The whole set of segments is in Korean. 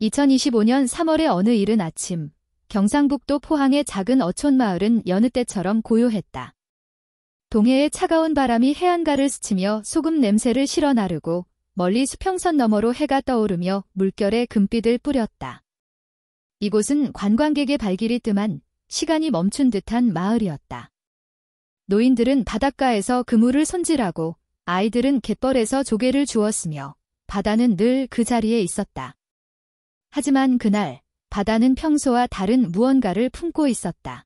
2025년 3월의 어느 이른 아침, 경상북도 포항의 작은 어촌 마을은 여느 때처럼 고요했다. 동해의 차가운 바람이 해안가를 스치며 소금 냄새를 실어 나르고 멀리 수평선 너머로 해가 떠오르며 물결에 금빛을 뿌렸다. 이곳은 관광객의 발길이 뜸한 시간이 멈춘 듯한 마을이었다. 노인들은 바닷가에서 그물을 손질하고 아이들은 갯벌에서 조개를 주웠으며 바다는 늘 그 자리에 있었다. 하지만 그날 바다는 평소와 다른 무언가를 품고 있었다.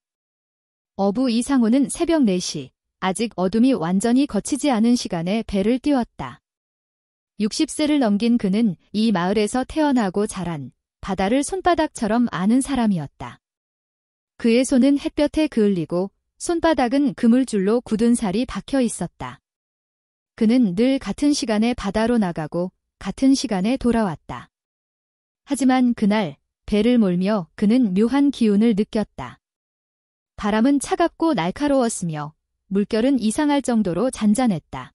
어부 이상호는 새벽 4시, 아직 어둠이 완전히 걷히지 않은 시간에 배를 띄웠다. 60세를 넘긴 그는 이 마을에서 태어나고 자란 바다를 손바닥처럼 아는 사람이었다. 그의 손은 햇볕에 그을리고 손바닥은 그물줄로 굳은 살이 박혀 있었다. 그는 늘 같은 시간에 바다로 나가고 같은 시간에 돌아왔다. 하지만 그날 배를 몰며 그는 묘한 기운을 느꼈다. 바람은 차갑고 날카로웠으며 물결은 이상할 정도로 잔잔했다.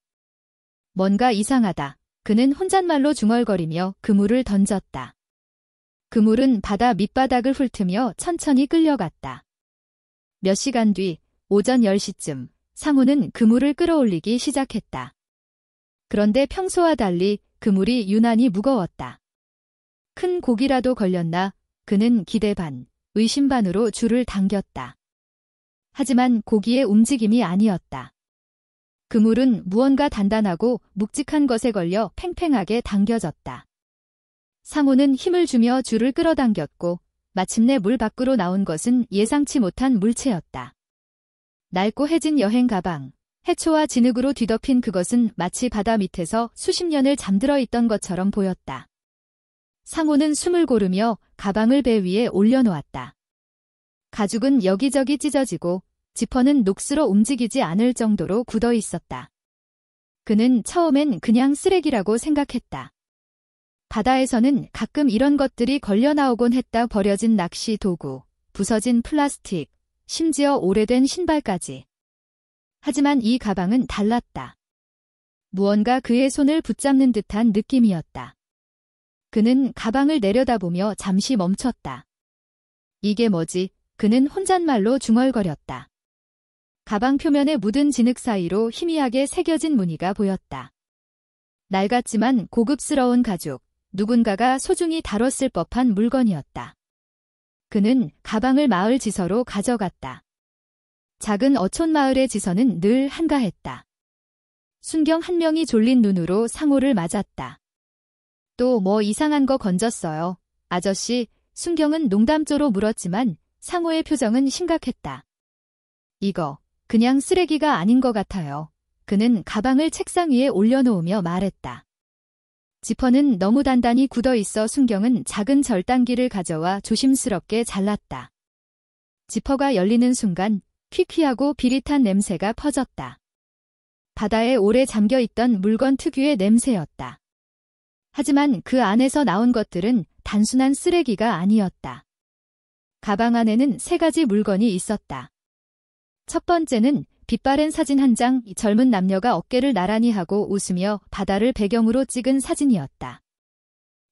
뭔가 이상하다. 그는 혼잣말로 중얼거리며 그물을 던졌다. 그물은 바다 밑바닥을 훑으며 천천히 끌려갔다. 몇 시간 뒤 오전 10시쯤 상우는 그물을 끌어올리기 시작했다. 그런데 평소와 달리 그물이 유난히 무거웠다. 큰 고기라도 걸렸나 그는 기대 반, 의심 반으로 줄을 당겼다. 하지만 고기의 움직임이 아니었다. 그물은 무언가 단단하고 묵직한 것에 걸려 팽팽하게 당겨졌다. 상우는 힘을 주며 줄을 끌어당겼고 마침내 물 밖으로 나온 것은 예상치 못한 물체였다. 낡고 해진 여행 가방, 해초와 진흙으로 뒤덮인 그것은 마치 바다 밑에서 수십 년을 잠들어 있던 것처럼 보였다. 상우는 숨을 고르며 가방을 배 위에 올려놓았다. 가죽은 여기저기 찢어지고 지퍼는 녹슬어 움직이지 않을 정도로 굳어 있었다. 그는 처음엔 그냥 쓰레기라고 생각했다. 바다에서는 가끔 이런 것들이 걸려 나오곤 했다. 버려진 낚시 도구, 부서진 플라스틱, 심지어 오래된 신발까지. 하지만 이 가방은 달랐다. 무언가 그의 손을 붙잡는 듯한 느낌이었다. 그는 가방을 내려다보며 잠시 멈췄다. 이게 뭐지? 그는 혼잣말로 중얼거렸다. 가방 표면에 묻은 진흙 사이로 희미하게 새겨진 무늬가 보였다. 낡았지만 고급스러운 가죽, 누군가가 소중히 다뤘을 법한 물건이었다. 그는 가방을 마을 지서로 가져갔다. 작은 어촌 마을의 지서는 늘 한가했다. 순경 한 명이 졸린 눈으로 상호를 맞았다. 또 뭐 이상한 거 건졌어요. 아저씨, 순경은 농담조로 물었지만 상호의 표정은 심각했다. 이거 그냥 쓰레기가 아닌 것 같아요. 그는 가방을 책상 위에 올려놓으며 말했다. 지퍼는 너무 단단히 굳어 있어 순경은 작은 절단기를 가져와 조심스럽게 잘랐다. 지퍼가 열리는 순간 퀴퀴하고 비릿한 냄새가 퍼졌다. 바다에 오래 잠겨있던 물건 특유의 냄새였다. 하지만 그 안에서 나온 것들은 단순한 쓰레기가 아니었다. 가방 안에는 3가지 물건이 있었다. 첫 번째는 빛바랜 사진 한 장, 젊은 남녀가 어깨를 나란히 하고 웃으며 바다를 배경으로 찍은 사진이었다.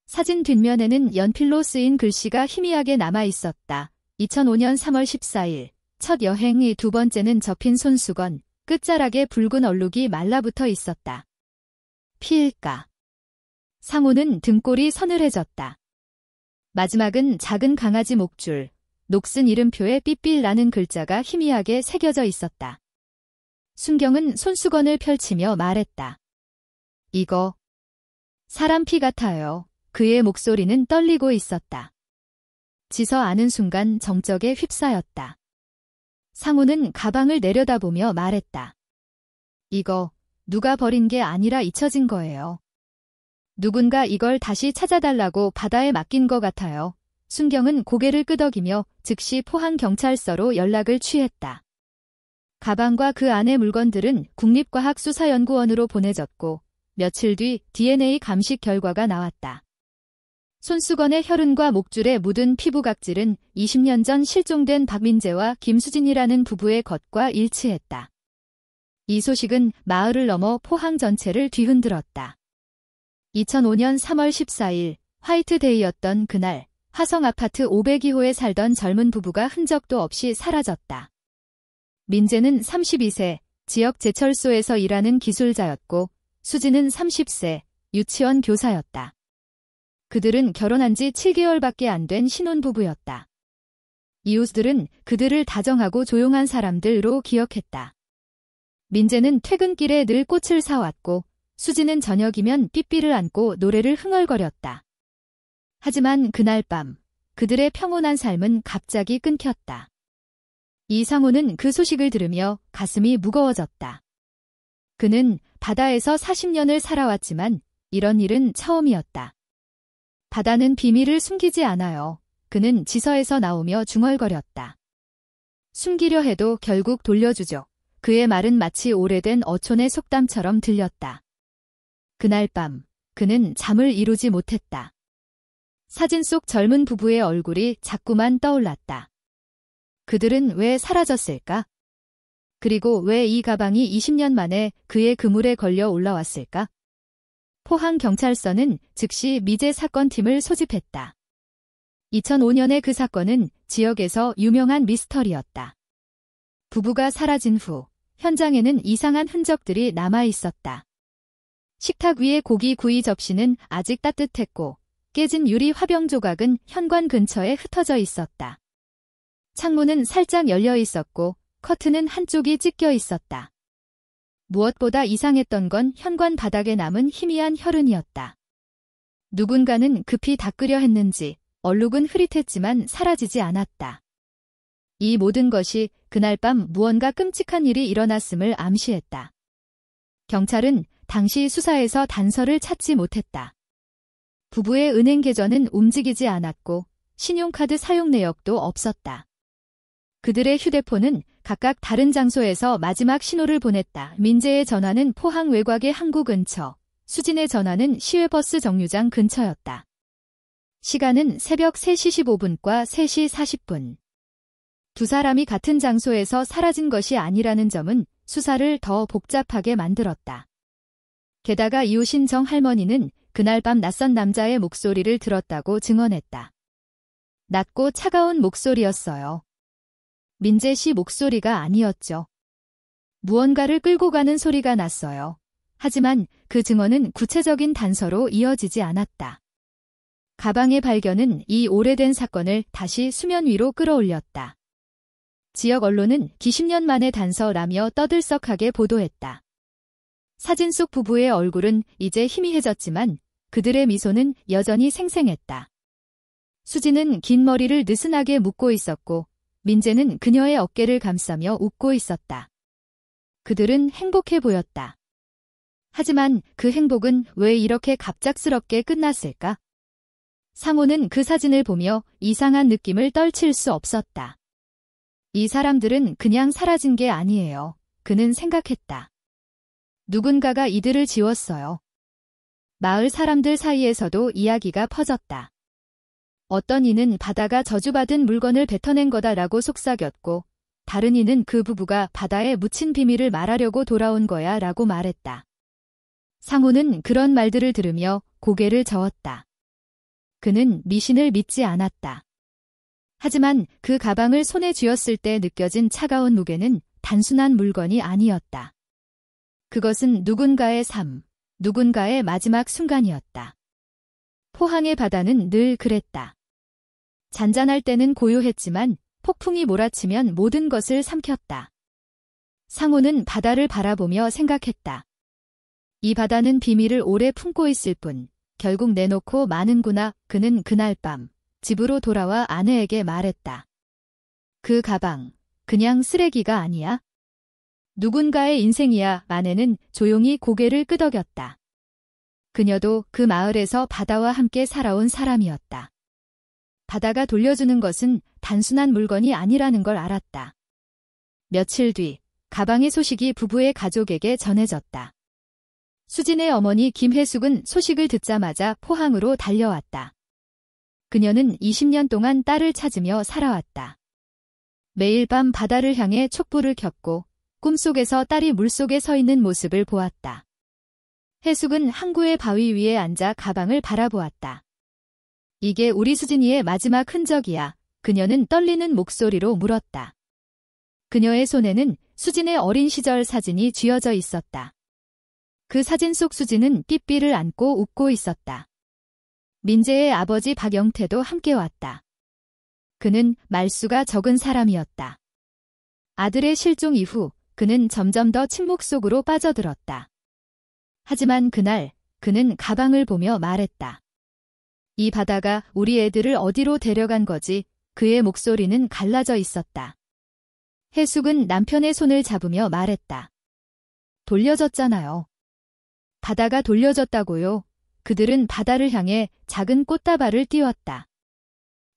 사진 뒷면에는 연필로 쓰인 글씨가 희미하게 남아 있었다. 2005년 3월 14일, 첫 여행의 두 번째는 접힌 손수건, 끝자락에 붉은 얼룩이 말라붙어 있었다. 피일까? 상우는 등골이 서늘해졌다. 마지막은 작은 강아지 목줄, 녹슨 이름표에 삐삐라는 글자가 희미하게 새겨져 있었다. 순경은 손수건을 펼치며 말했다. 이거 사람 피 같아요. 그의 목소리는 떨리고 있었다. 지서 아는 순간 정적에 휩싸였다. 상우는 가방을 내려다보며 말했다. 이거 누가 버린 게 아니라 잊혀진 거예요. 누군가 이걸 다시 찾아달라고 바다에 맡긴 것 같아요. 순경은 고개를 끄덕이며 즉시 포항경찰서로 연락을 취했다. 가방과 그 안의 물건들은 국립과학수사연구원으로 보내졌고 며칠 뒤 DNA 감식 결과가 나왔다. 손수건의 혈흔과 목줄에 묻은 피부 각질은 20년 전 실종된 박민재와 김수진이라는 부부의 것과 일치했다. 이 소식은 마을을 넘어 포항 전체를 뒤흔들었다. 2005년 3월 14일 화이트데이였던 그날, 화성 아파트 502호에 살던 젊은 부부가 흔적도 없이 사라졌다. 민재는 32세, 지역 제철소에서 일하는 기술자였고, 수지는 30세, 유치원 교사였다. 그들은 결혼한 지 7개월밖에 안 된 신혼부부였다. 이웃들은 그들을 다정하고 조용한 사람들로 기억했다. 민재는 퇴근길에 늘 꽃을 사왔고, 수지는 저녁이면 삐삐를 안고 노래를 흥얼거렸다. 하지만 그날 밤, 그들의 평온한 삶은 갑자기 끊겼다. 이상호는 그 소식을 들으며 가슴이 무거워졌다. 그는 바다에서 40년을 살아왔지만 이런 일은 처음이었다. 바다는 비밀을 숨기지 않아요. 그는 지서에서 나오며 중얼거렸다. 숨기려 해도 결국 돌려주죠. 그의 말은 마치 오래된 어촌의 속담처럼 들렸다. 그날 밤, 그는 잠을 이루지 못했다. 사진 속 젊은 부부의 얼굴이 자꾸만 떠올랐다. 그들은 왜 사라졌을까? 그리고 왜 이 가방이 20년 만에 그의 그물에 걸려 올라왔을까? 포항경찰서는 즉시 미제 사건팀을 소집했다. 2005년의 그 사건은 지역에서 유명한 미스터리였다. 부부가 사라진 후 현장에는 이상한 흔적들이 남아 있었다. 식탁 위의 고기 구이 접시는 아직 따뜻했고 깨진 유리 화병 조각은 현관 근처에 흩어져 있었다. 창문은 살짝 열려 있었고 커튼은 한쪽이 찢겨 있었다. 무엇보다 이상했던 건 현관 바닥에 남은 희미한 혈흔이었다. 누군가는 급히 닦으려 했는지 얼룩은 흐릿했지만 사라지지 않았다. 이 모든 것이 그날 밤 무언가 끔찍한 일이 일어났음을 암시했다. 경찰은 당시 수사에서 단서를 찾지 못했다. 부부의 은행 계좌는 움직이지 않았고 신용카드 사용 내역도 없었다. 그들의 휴대폰은 각각 다른 장소에서 마지막 신호를 보냈다. 민재의 전화는 포항 외곽의 항구 근처, 수진의 전화는 시외버스 정류장 근처였다. 시간은 새벽 3시 15분과 3시 40분. 두 사람이 같은 장소에서 사라진 것이 아니라는 점은 수사를 더 복잡하게 만들었다. 게다가 이웃인 정 할머니는 그날 밤 낯선 남자의 목소리를 들었다고 증언했다. 낮고 차가운 목소리였어요. 민재 씨 목소리가 아니었죠. 무언가를 끌고 가는 소리가 났어요. 하지만 그 증언은 구체적인 단서로 이어지지 않았다. 가방의 발견은 이 오래된 사건을 다시 수면 위로 끌어올렸다. 지역 언론은 기십년 만의 단서라며 떠들썩하게 보도했다. 사진 속 부부의 얼굴은 이제 희미해졌지만 그들의 미소는 여전히 생생했다. 수지는 긴 머리를 느슨하게 묶고 있었고 민재는 그녀의 어깨를 감싸며 웃고 있었다. 그들은 행복해 보였다. 하지만 그 행복은 왜 이렇게 갑작스럽게 끝났을까? 상호는 그 사진을 보며 이상한 느낌을 떨칠 수 없었다. 이 사람들은 그냥 사라진 게 아니에요. 그는 생각했다. 누군가가 이들을 지웠어요. 마을 사람들 사이에서도 이야기가 퍼졌다. 어떤 이는 바다가 저주받은 물건을 뱉어낸 거다라고 속삭였고 다른 이는 그 부부가 바다에 묻힌 비밀을 말하려고 돌아온 거야 라고 말했다. 상호는 그런 말들을 들으며 고개를 저었다. 그는 미신을 믿지 않았다. 하지만 그 가방을 손에 쥐었을 때 느껴진 차가운 무게는 단순한 물건이 아니었다. 그것은 누군가의 삶, 누군가의 마지막 순간이었다. 포항의 바다는 늘 그랬다. 잔잔할 때는 고요했지만 폭풍이 몰아치면 모든 것을 삼켰다. 상호는 바다를 바라보며 생각했다. 이 바다는 비밀을 오래 품고 있을 뿐 결국 내놓고 마는구나. 그는 그날 밤 집으로 돌아와 아내에게 말했다. 그 가방 그냥 쓰레기가 아니야? 누군가의 인생이야. 아내는 조용히 고개를 끄덕였다. 그녀도 그 마을에서 바다와 함께 살아온 사람이었다. 바다가 돌려주는 것은 단순한 물건이 아니라는 걸 알았다. 며칠 뒤 가방의 소식이 부부의 가족에게 전해졌다. 수진의 어머니 김혜숙은 소식을 듣자마자 포항으로 달려왔다. 그녀는 20년 동안 딸을 찾으며 살아왔다. 매일 밤 바다를 향해 촛불을 켰고 꿈속에서 딸이 물속에 서 있는 모습을 보았다. 혜숙은 항구의 바위 위에 앉아 가방을 바라보았다. 이게 우리 수진이의 마지막 흔적이야. 그녀는 떨리는 목소리로 물었다. 그녀의 손에는 수진의 어린 시절 사진이 쥐어져 있었다. 그 사진 속 수진은 삐삐를 안고 웃고 있었다. 민재의 아버지 박영태도 함께 왔다. 그는 말수가 적은 사람이었다. 아들의 실종 이후 그는 점점 더 침묵 속으로 빠져들었다. 하지만 그날 그는 가방을 보며 말했다. 이 바다가 우리 애들을 어디로 데려간 거지? 그의 목소리는 갈라져 있었다. 해숙은 남편의 손을 잡으며 말했다. 돌려줬잖아요. 바다가 돌려줬다고요. 그들은 바다를 향해 작은 꽃다발을 띄웠다.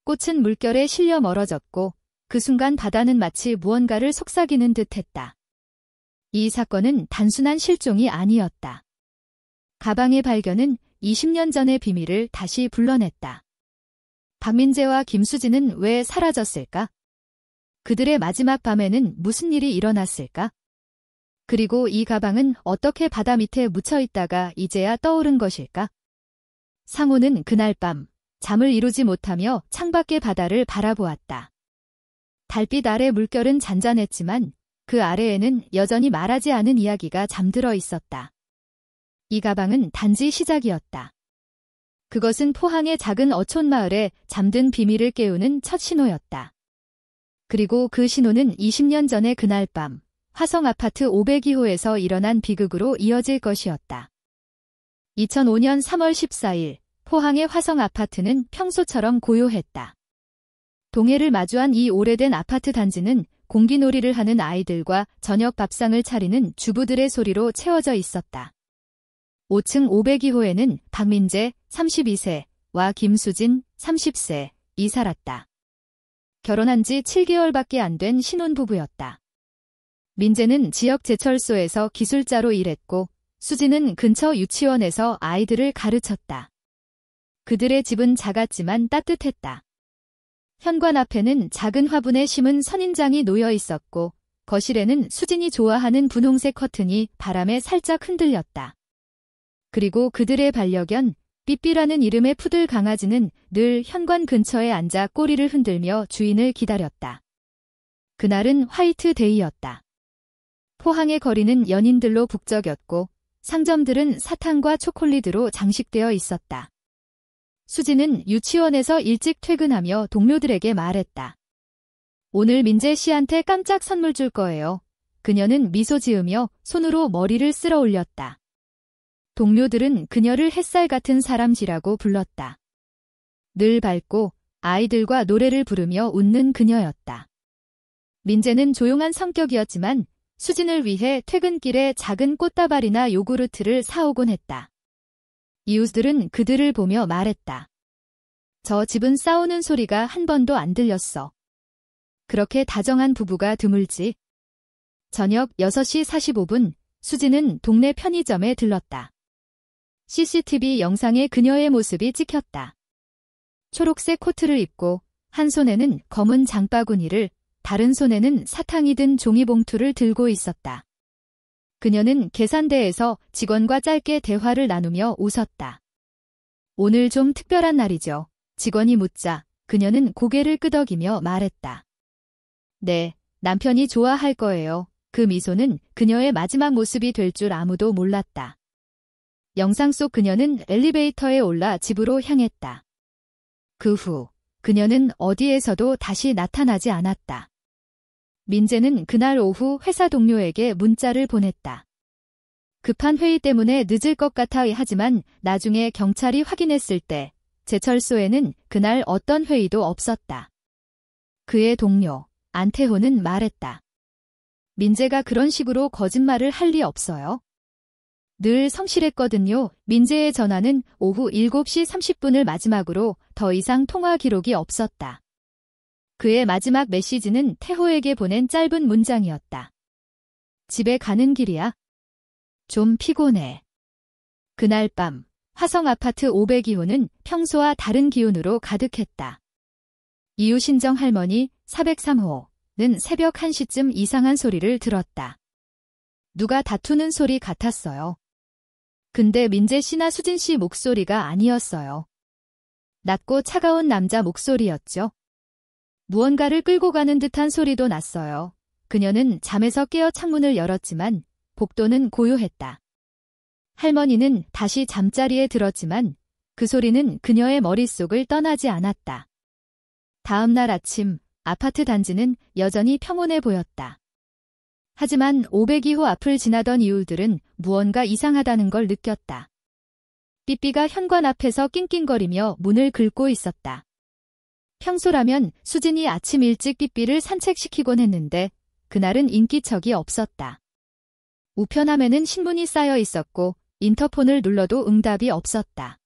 꽃은 물결에 실려 멀어졌고 그 순간 바다는 마치 무언가를 속삭이는 듯했다. 이 사건은 단순한 실종이 아니었다. 가방의 발견은 20년 전의 비밀을 다시 불러냈다. 박민재와 김수진은 왜 사라졌을까? 그들의 마지막 밤에는 무슨 일이 일어났을까? 그리고 이 가방은 어떻게 바다 밑에 묻혀 있다가 이제야 떠오른 것일까? 상호는 그날 밤 잠을 이루지 못하며 창밖의 바다를 바라보았다. 달빛 아래 물결은 잔잔했지만 그 아래에는 여전히 말하지 않은 이야기가 잠들어 있었다. 이 가방은 단지 시작이었다. 그것은 포항의 작은 어촌 마을에 잠든 비밀을 깨우는 첫 신호였다. 그리고 그 신호는 20년 전의 그날 밤 화성 아파트 502호에서 일어난 비극으로 이어질 것이었다. 2005년 3월 14일 포항의 화성 아파트는 평소처럼 고요했다. 동해를 마주한 이 오래된 아파트 단지는 공기놀이를 하는 아이들과 저녁 밥상을 차리는 주부들의 소리로 채워져 있었다. 5층 502호에는 박민재 32세와 김수진 30세이 살았다. 결혼한 지 7개월밖에 안 된 신혼부부였다. 민재는 지역 제철소에서 기술자로 일했고 수진은 근처 유치원에서 아이들을 가르쳤다. 그들의 집은 작았지만 따뜻했다. 현관 앞에는 작은 화분에 심은 선인장이 놓여 있었고 거실에는 수진이 좋아하는 분홍색 커튼이 바람에 살짝 흔들렸다. 그리고 그들의 반려견 삐삐라는 이름의 푸들 강아지는 늘 현관 근처에 앉아 꼬리를 흔들며 주인을 기다렸다. 그날은 화이트데이였다. 포항의 거리는 연인들로 북적였고 상점들은 사탕과 초콜릿으로 장식되어 있었다. 수지는 유치원에서 일찍 퇴근하며 동료들에게 말했다. 오늘 민재 씨한테 깜짝 선물 줄 거예요. 그녀는 미소 지으며 손으로 머리를 쓸어 올렸다. 동료들은 그녀를 햇살 같은 사람쥐라고 불렀다. 늘 밝고 아이들과 노래를 부르며 웃는 그녀였다. 민재는 조용한 성격이었지만 수진을 위해 퇴근길에 작은 꽃다발이나 요구르트를 사오곤 했다. 이웃들은 그들을 보며 말했다. 저 집은 싸우는 소리가 한 번도 안 들렸어. 그렇게 다정한 부부가 드물지. 저녁 6시 45분 수진은 동네 편의점에 들렀다. CCTV 영상에 그녀의 모습이 찍혔다. 초록색 코트를 입고 한 손에는 검은 장바구니를 다른 손에는 사탕이 든 종이봉투를 들고 있었다. 그녀는 계산대에서 직원과 짧게 대화를 나누며 웃었다. 오늘 좀 특별한 날이죠. 직원이 묻자 그녀는 고개를 끄덕이며 말했다. 네, 남편이 좋아할 거예요. 그 미소는 그녀의 마지막 모습이 될 줄 아무도 몰랐다. 영상 속 그녀는 엘리베이터에 올라 집으로 향했다. 그 후 그녀는 어디에서도 다시 나타나지 않았다. 민재는 그날 오후 회사 동료에게 문자를 보냈다. 급한 회의 때문에 늦을 것 같아 하지만 나중에 경찰이 확인했을 때 제철소에는 그날 어떤 회의도 없었다. 그의 동료 안태호는 말했다. 민재가 그런 식으로 거짓말을 할 리 없어요. 늘 성실했거든요. 민재의 전화는 오후 7시 30분을 마지막으로 더 이상 통화 기록이 없었다. 그의 마지막 메시지는 태호에게 보낸 짧은 문장이었다. 집에 가는 길이야. 좀 피곤해. 그날 밤 화성 아파트 502호는 평소와 다른 기운으로 가득했다. 이유신정 할머니 403호는 새벽 1시쯤 이상한 소리를 들었다. 누가 다투는 소리 같았어요. 근데 민재 씨나 수진 씨 목소리가 아니었어요. 낮고 차가운 남자 목소리였죠. 무언가를 끌고 가는 듯한 소리도 났어요. 그녀는 잠에서 깨어 창문을 열었지만 복도는 고요했다. 할머니는 다시 잠자리에 들었지만 그 소리는 그녀의 머릿속을 떠나지 않았다. 다음 날 아침 아파트 단지는 여전히 평온해 보였다. 하지만 502호 앞을 지나던 이웃들은 무언가 이상하다는 걸 느꼈다. 삐삐가 현관 앞에서 낑낑거리며 문을 긁고 있었다. 평소라면 수진이 아침 일찍 삐삐를 산책시키곤 했는데 그날은 인기척이 없었다. 우편함에는 신문이 쌓여 있었고 인터폰을 눌러도 응답이 없었다.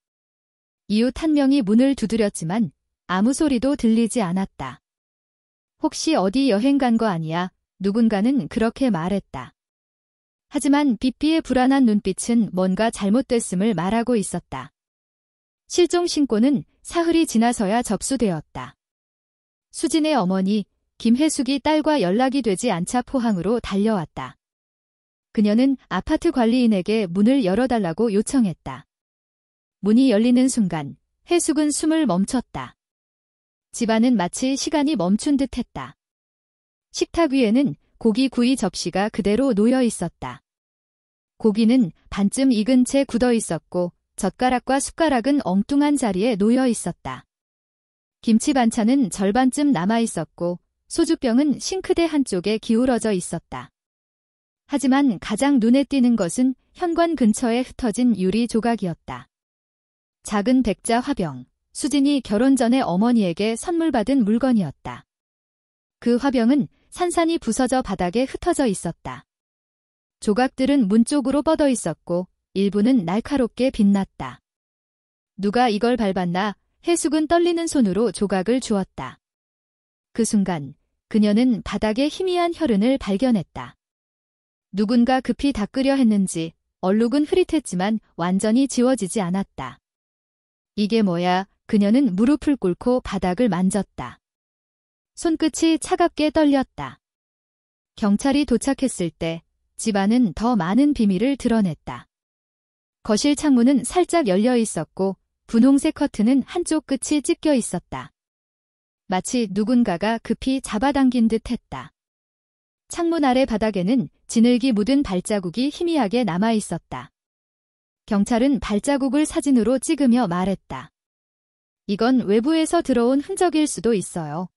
이웃 한 명이 문을 두드렸지만 아무 소리도 들리지 않았다. 혹시 어디 여행 간 거 아니야? 누군가는 그렇게 말했다. 하지만 삐삐의 불안한 눈빛은 뭔가 잘못됐음을 말하고 있었다. 실종 신고는 사흘이 지나서야 접수되었다. 수진의 어머니 김혜숙이 딸과 연락이 되지 않자 포항으로 달려왔다. 그녀는 아파트 관리인에게 문을 열어달라고 요청했다. 문이 열리는 순간 혜숙은 숨을 멈췄다. 집안은 마치 시간이 멈춘 듯했다. 식탁 위에는 고기 구이 접시가 그대로 놓여 있었다. 고기는 반쯤 익은 채 굳어 있었고 젓가락과 숟가락은 엉뚱한 자리에 놓여 있었다. 김치 반찬은 절반쯤 남아 있었고 소주병은 싱크대 한쪽에 기울어져 있었다. 하지만 가장 눈에 띄는 것은 현관 근처에 흩어진 유리 조각이었다. 작은 백자 화병, 수진이 결혼 전에 어머니에게 선물 받은 물건이었다. 그 화병은 산산이 부서져 바닥에 흩어져 있었다. 조각들은 문 쪽으로 뻗어 있었고 일부는 날카롭게 빛났다. 누가 이걸 밟았나? 혜숙은 떨리는 손으로 조각을 주었다. 그 순간 그녀는 바닥에 희미한 혈흔을 발견했다. 누군가 급히 닦으려 했는지 얼룩은 흐릿했지만 완전히 지워지지 않았다. 이게 뭐야? 그녀는 무릎을 꿇고 바닥을 만졌다. 손끝이 차갑게 떨렸다. 경찰이 도착했을 때 집안은 더 많은 비밀을 드러냈다. 거실 창문은 살짝 열려 있었고 분홍색 커튼은 한쪽 끝이 찢겨 있었다. 마치 누군가가 급히 잡아당긴 듯 했다. 창문 아래 바닥에는 진흙이 묻은 발자국이 희미하게 남아 있었다. 경찰은 발자국을 사진으로 찍으며 말했다. 이건 외부에서 들어온 흔적일 수도 있어요.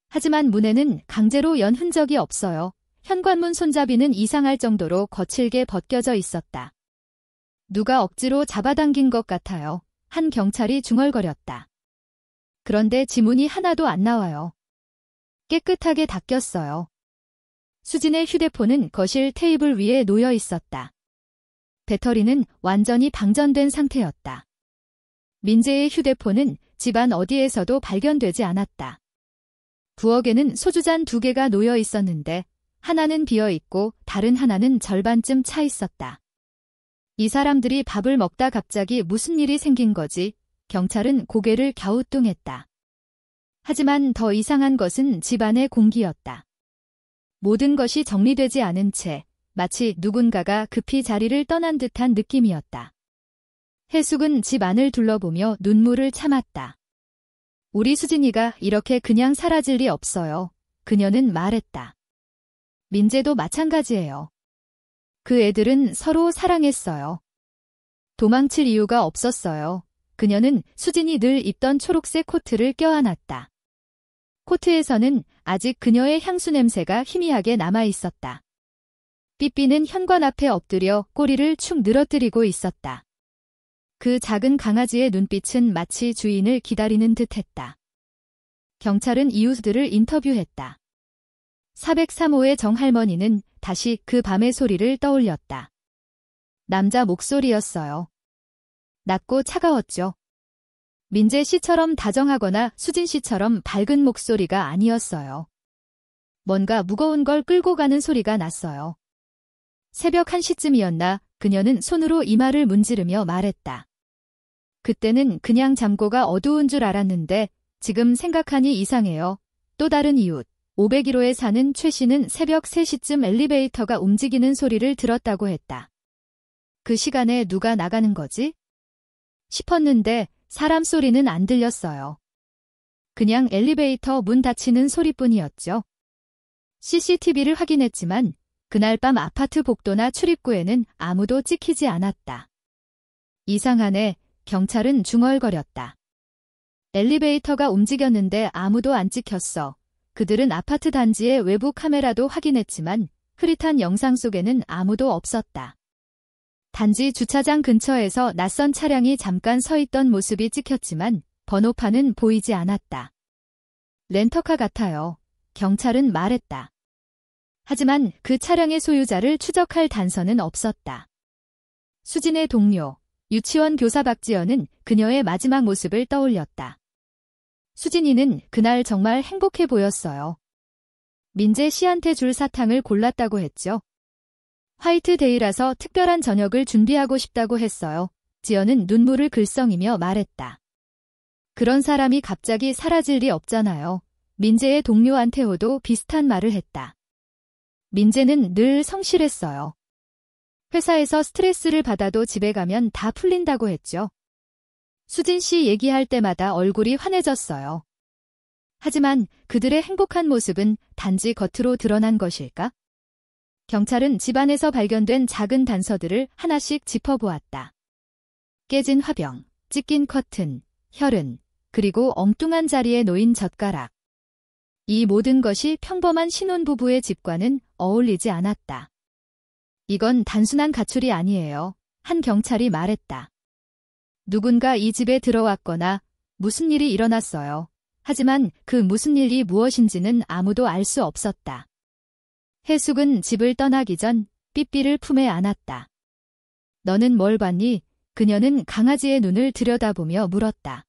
하지만 문에는 강제로 연 흔적이 없어요. 현관문 손잡이는 이상할 정도로 거칠게 벗겨져 있었다. 누가 억지로 잡아당긴 것 같아요. 한 경찰이 중얼거렸다. 그런데 지문이 하나도 안 나와요. 깨끗하게 닦였어요. 수진의 휴대폰은 거실 테이블 위에 놓여 있었다. 배터리는 완전히 방전된 상태였다. 민재의 휴대폰은 집안 어디에서도 발견되지 않았다. 부엌에는 소주잔 2개가 놓여 있었는데 하나는 비어 있고 다른 하나는 절반쯤 차 있었다. 이 사람들이 밥을 먹다 갑자기 무슨 일이 생긴 거지? 경찰은 고개를 갸우뚱했다. 하지만 더 이상한 것은 집안의 공기였다. 모든 것이 정리되지 않은 채 마치 누군가가 급히 자리를 떠난 듯한 느낌이었다. 혜숙은 집 안을 둘러보며 눈물을 참았다. 우리 수진이가 이렇게 그냥 사라질 리 없어요. 그녀는 말했다. 민재도 마찬가지예요. 그 애들은 서로 사랑했어요. 도망칠 이유가 없었어요. 그녀는 수진이 늘 입던 초록색 코트를 껴안았다. 코트에서는 아직 그녀의 향수 냄새가 희미하게 남아 있었다. 삐삐는 현관 앞에 엎드려 꼬리를 축 늘어뜨리고 있었다. 그 작은 강아지의 눈빛은 마치 주인을 기다리는 듯했다. 경찰은 이웃들을 인터뷰했다. 403호의 정할머니는 다시 그 밤의 소리를 떠올렸다. 남자 목소리였어요. 낮고 차가웠죠. 민재 씨처럼 다정하거나 수진 씨처럼 밝은 목소리가 아니었어요. 뭔가 무거운 걸 끌고 가는 소리가 났어요. 새벽 1시쯤이었나 그녀는 손으로 이마를 문지르며 말했다. 그때는 그냥 잠고가 어두운 줄 알았는데 지금 생각하니 이상해요. 또 다른 이웃 501호에 사는 최 씨는 새벽 3시쯤 엘리베이터가 움직이는 소리를 들었다고 했다. 그 시간에 누가 나가는 거지? 싶었는데 사람 소리는 안 들렸어요. 그냥 엘리베이터 문 닫히는 소리뿐이었죠. CCTV를 확인했지만 그날 밤 아파트 복도나 출입구에는 아무도 찍히지 않았다. 이상하네. 경찰은 중얼거렸다. 엘리베이터가 움직였는데 아무도 안 찍혔어. 그들은 아파트 단지의 외부 카메라도 확인했지만 흐릿한 영상 속에는 아무도 없었다. 단지 주차장 근처에서 낯선 차량이 잠깐 서 있던 모습이 찍혔지만 번호판은 보이지 않았다. 렌터카 같아요. 경찰은 말했다. 하지만 그 차량의 소유자를 추적할 단서는 없었다. 수진의 동료, 유치원 교사 박지연은 그녀의 마지막 모습을 떠올렸다. 수진이는 그날 정말 행복해 보였어요. 민재 씨한테 줄 사탕을 골랐다고 했죠. 화이트데이라서 특별한 저녁을 준비하고 싶다고 했어요. 지연은 눈물을 글썽이며 말했다. 그런 사람이 갑자기 사라질 리 없잖아요. 민재의 동료 안태호도 비슷한 말을 했다. 민재는 늘 성실했어요. 회사에서 스트레스를 받아도 집에 가면 다 풀린다고 했죠. 수진 씨 얘기할 때마다 얼굴이 환해졌어요. 하지만 그들의 행복한 모습은 단지 겉으로 드러난 것일까? 경찰은 집안에서 발견된 작은 단서들을 하나씩 짚어보았다. 깨진 화병, 찢긴 커튼, 혈흔, 그리고 엉뚱한 자리에 놓인 젓가락. 이 모든 것이 평범한 신혼부부의 집과는 어울리지 않았다. 이건 단순한 가출이 아니에요. 한 경찰이 말했다. 누군가 이 집에 들어왔거나 무슨 일이 일어났어요. 하지만 그 무슨 일이 무엇인지는 아무도 알 수 없었다. 해숙은 집을 떠나기 전 삐삐를 품에 안았다. 너는 뭘 봤니? 그녀는 강아지의 눈을 들여다보며 물었다.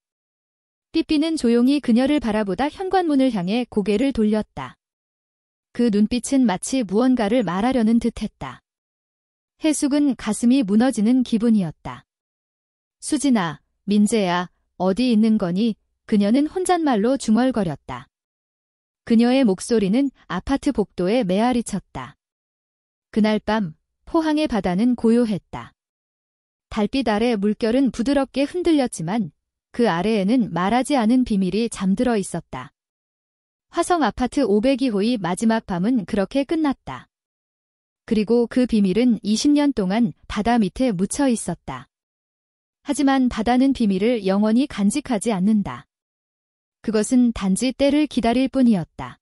삐삐는 조용히 그녀를 바라보다 현관문을 향해 고개를 돌렸다. 그 눈빛은 마치 무언가를 말하려는 듯했다. 해숙은 가슴이 무너지는 기분이었다. 수진아, 민재야, 어디 있는 거니? 그녀는 혼잣말로 중얼거렸다. 그녀의 목소리는 아파트 복도에 메아리 쳤다. 그날 밤 포항의 바다는 고요했다. 달빛 아래 물결은 부드럽게 흔들렸지만 그 아래에는 말하지 않은 비밀이 잠들어 있었다. 화성 아파트 502호의 마지막 밤은 그렇게 끝났다. 그리고 그 비밀은 20년 동안 바다 밑에 묻혀 있었다. 하지만 바다는 비밀을 영원히 간직하지 않는다. 그것은 단지 때를 기다릴 뿐이었다.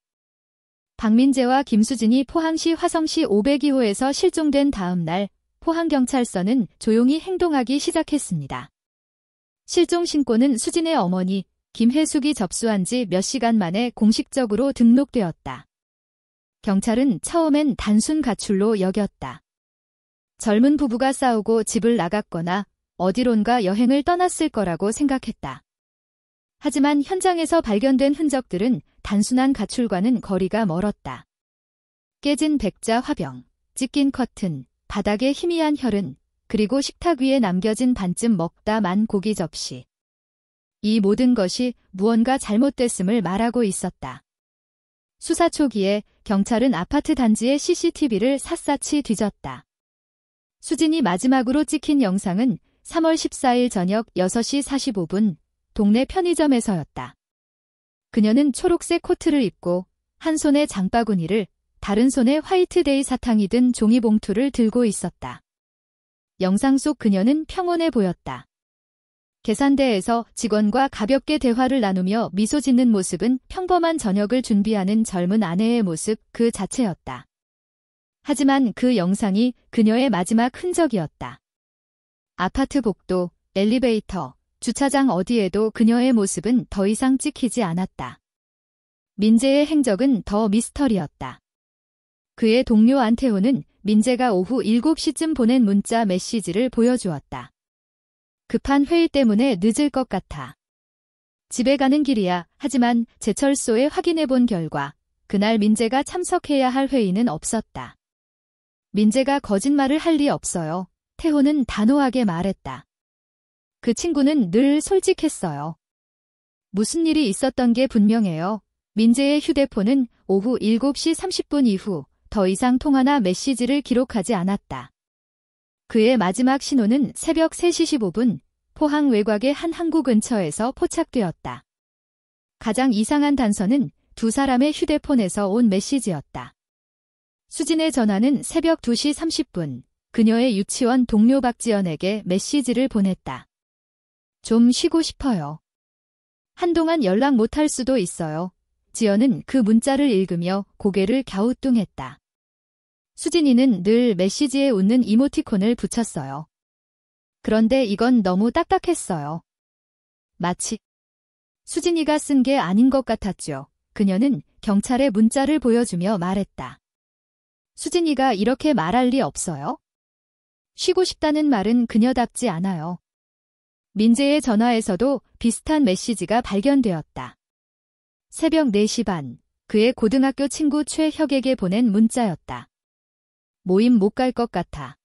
박민재와 김수진이 포항시 화성시 502호에서 실종된 다음 날 포항경찰서는 조용히 행동하기 시작했습니다. 실종 신고는 수진의 어머니 김혜숙이 접수한 지 몇 시간 만에 공식적으로 등록되었다. 경찰은 처음엔 단순 가출로 여겼다. 젊은 부부가 싸우고 집을 나갔거나 어디론가 여행을 떠났을 거라고 생각했다. 하지만 현장에서 발견된 흔적들은 단순한 가출과는 거리가 멀었다. 깨진 백자 화병, 찢긴 커튼, 바닥에 희미한 혈흔, 그리고 식탁 위에 남겨진 반쯤 먹다 만 고기 접시. 이 모든 것이 무언가 잘못됐음을 말하고 있었다. 수사 초기에 경찰은 아파트 단지의 CCTV를 샅샅이 뒤졌다. 수진이 마지막으로 찍힌 영상은 3월 14일 저녁 6시 45분 동네 편의점에서였다. 그녀는 초록색 코트를 입고 한 손에 장바구니를 다른 손에 화이트데이 사탕이 든 종이봉투를 들고 있었다. 영상 속 그녀는 평온해 보였다. 계산대에서 직원과 가볍게 대화를 나누며 미소 짓는 모습은 평범한 저녁을 준비하는 젊은 아내의 모습 그 자체였다. 하지만 그 영상이 그녀의 마지막 흔적이었다. 아파트 복도, 엘리베이터, 주차장 어디에도 그녀의 모습은 더 이상 찍히지 않았다. 민재의 행적은 더 미스터리였다. 그의 동료 안태호는 민재가 오후 7시쯤 보낸 문자 메시지를 보여주었다. 급한 회의 때문에 늦을 것 같아. 집에 가는 길이야. 하지만 제철소에 확인해본 결과 그날 민재가 참석해야 할 회의는 없었다. 민재가 거짓말을 할 리 없어요. 태호는 단호하게 말했다. 그 친구는 늘 솔직했어요. 무슨 일이 있었던 게 분명해요. 민재의 휴대폰은 오후 7시 30분 이후 더 이상 통화나 메시지를 기록하지 않았다. 그의 마지막 신호는 새벽 3시 15분, 포항 외곽의 한 항구 근처에서 포착되었다. 가장 이상한 단서는 두 사람의 휴대폰에서 온 메시지였다. 수진의 전화는 새벽 2시 30분, 그녀의 유치원 동료 박지연에게 메시지를 보냈다. 좀 쉬고 싶어요. 한동안 연락 못할 수도 있어요. 지연은 그 문자를 읽으며 고개를 갸우뚱했다. 수진이는 늘 메시지에 웃는 이모티콘을 붙였어요. 그런데 이건 너무 딱딱했어요. 마치 수진이가 쓴 게 아닌 것 같았죠. 그녀는 경찰에 문자를 보여주며 말했다. 수진이가 이렇게 말할 리 없어요. 쉬고 싶다는 말은 그녀답지 않아요. 민재의 전화에서도 비슷한 메시지가 발견되었다. 새벽 4시 반, 그의 고등학교 친구 최혁에게 보낸 문자였다. 모임 못 갈 것 같아.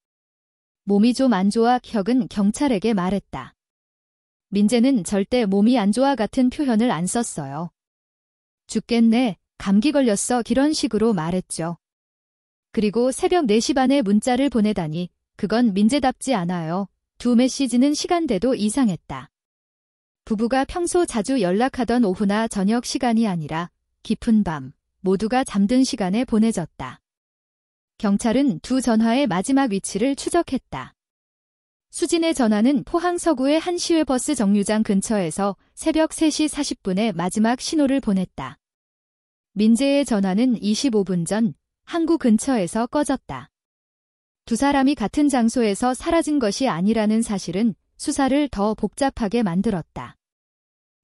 몸이 좀 안 좋아. 혁은 경찰에게 말했다. 민재는 절대 몸이 안 좋아 같은 표현을 안 썼어요. 죽겠네, 감기 걸렸어 이런 식으로 말했죠. 그리고 새벽 4시 반에 문자를 보내다니 그건 민재답지 않아요. 두 메시지는 시간대도 이상했다. 부부가 평소 자주 연락하던 오후나 저녁 시간이 아니라 깊은 밤, 모두가 잠든 시간에 보내졌다. 경찰은 두 전화의 마지막 위치를 추적했다. 수진의 전화는 포항 서구의 한 시외버스 정류장 근처에서 새벽 3시 40분에 마지막 신호를 보냈다. 민재의 전화는 25분 전 항구 근처에서 꺼졌다. 두 사람이 같은 장소에서 사라진 것이 아니라는 사실은 수사를 더 복잡하게 만들었다.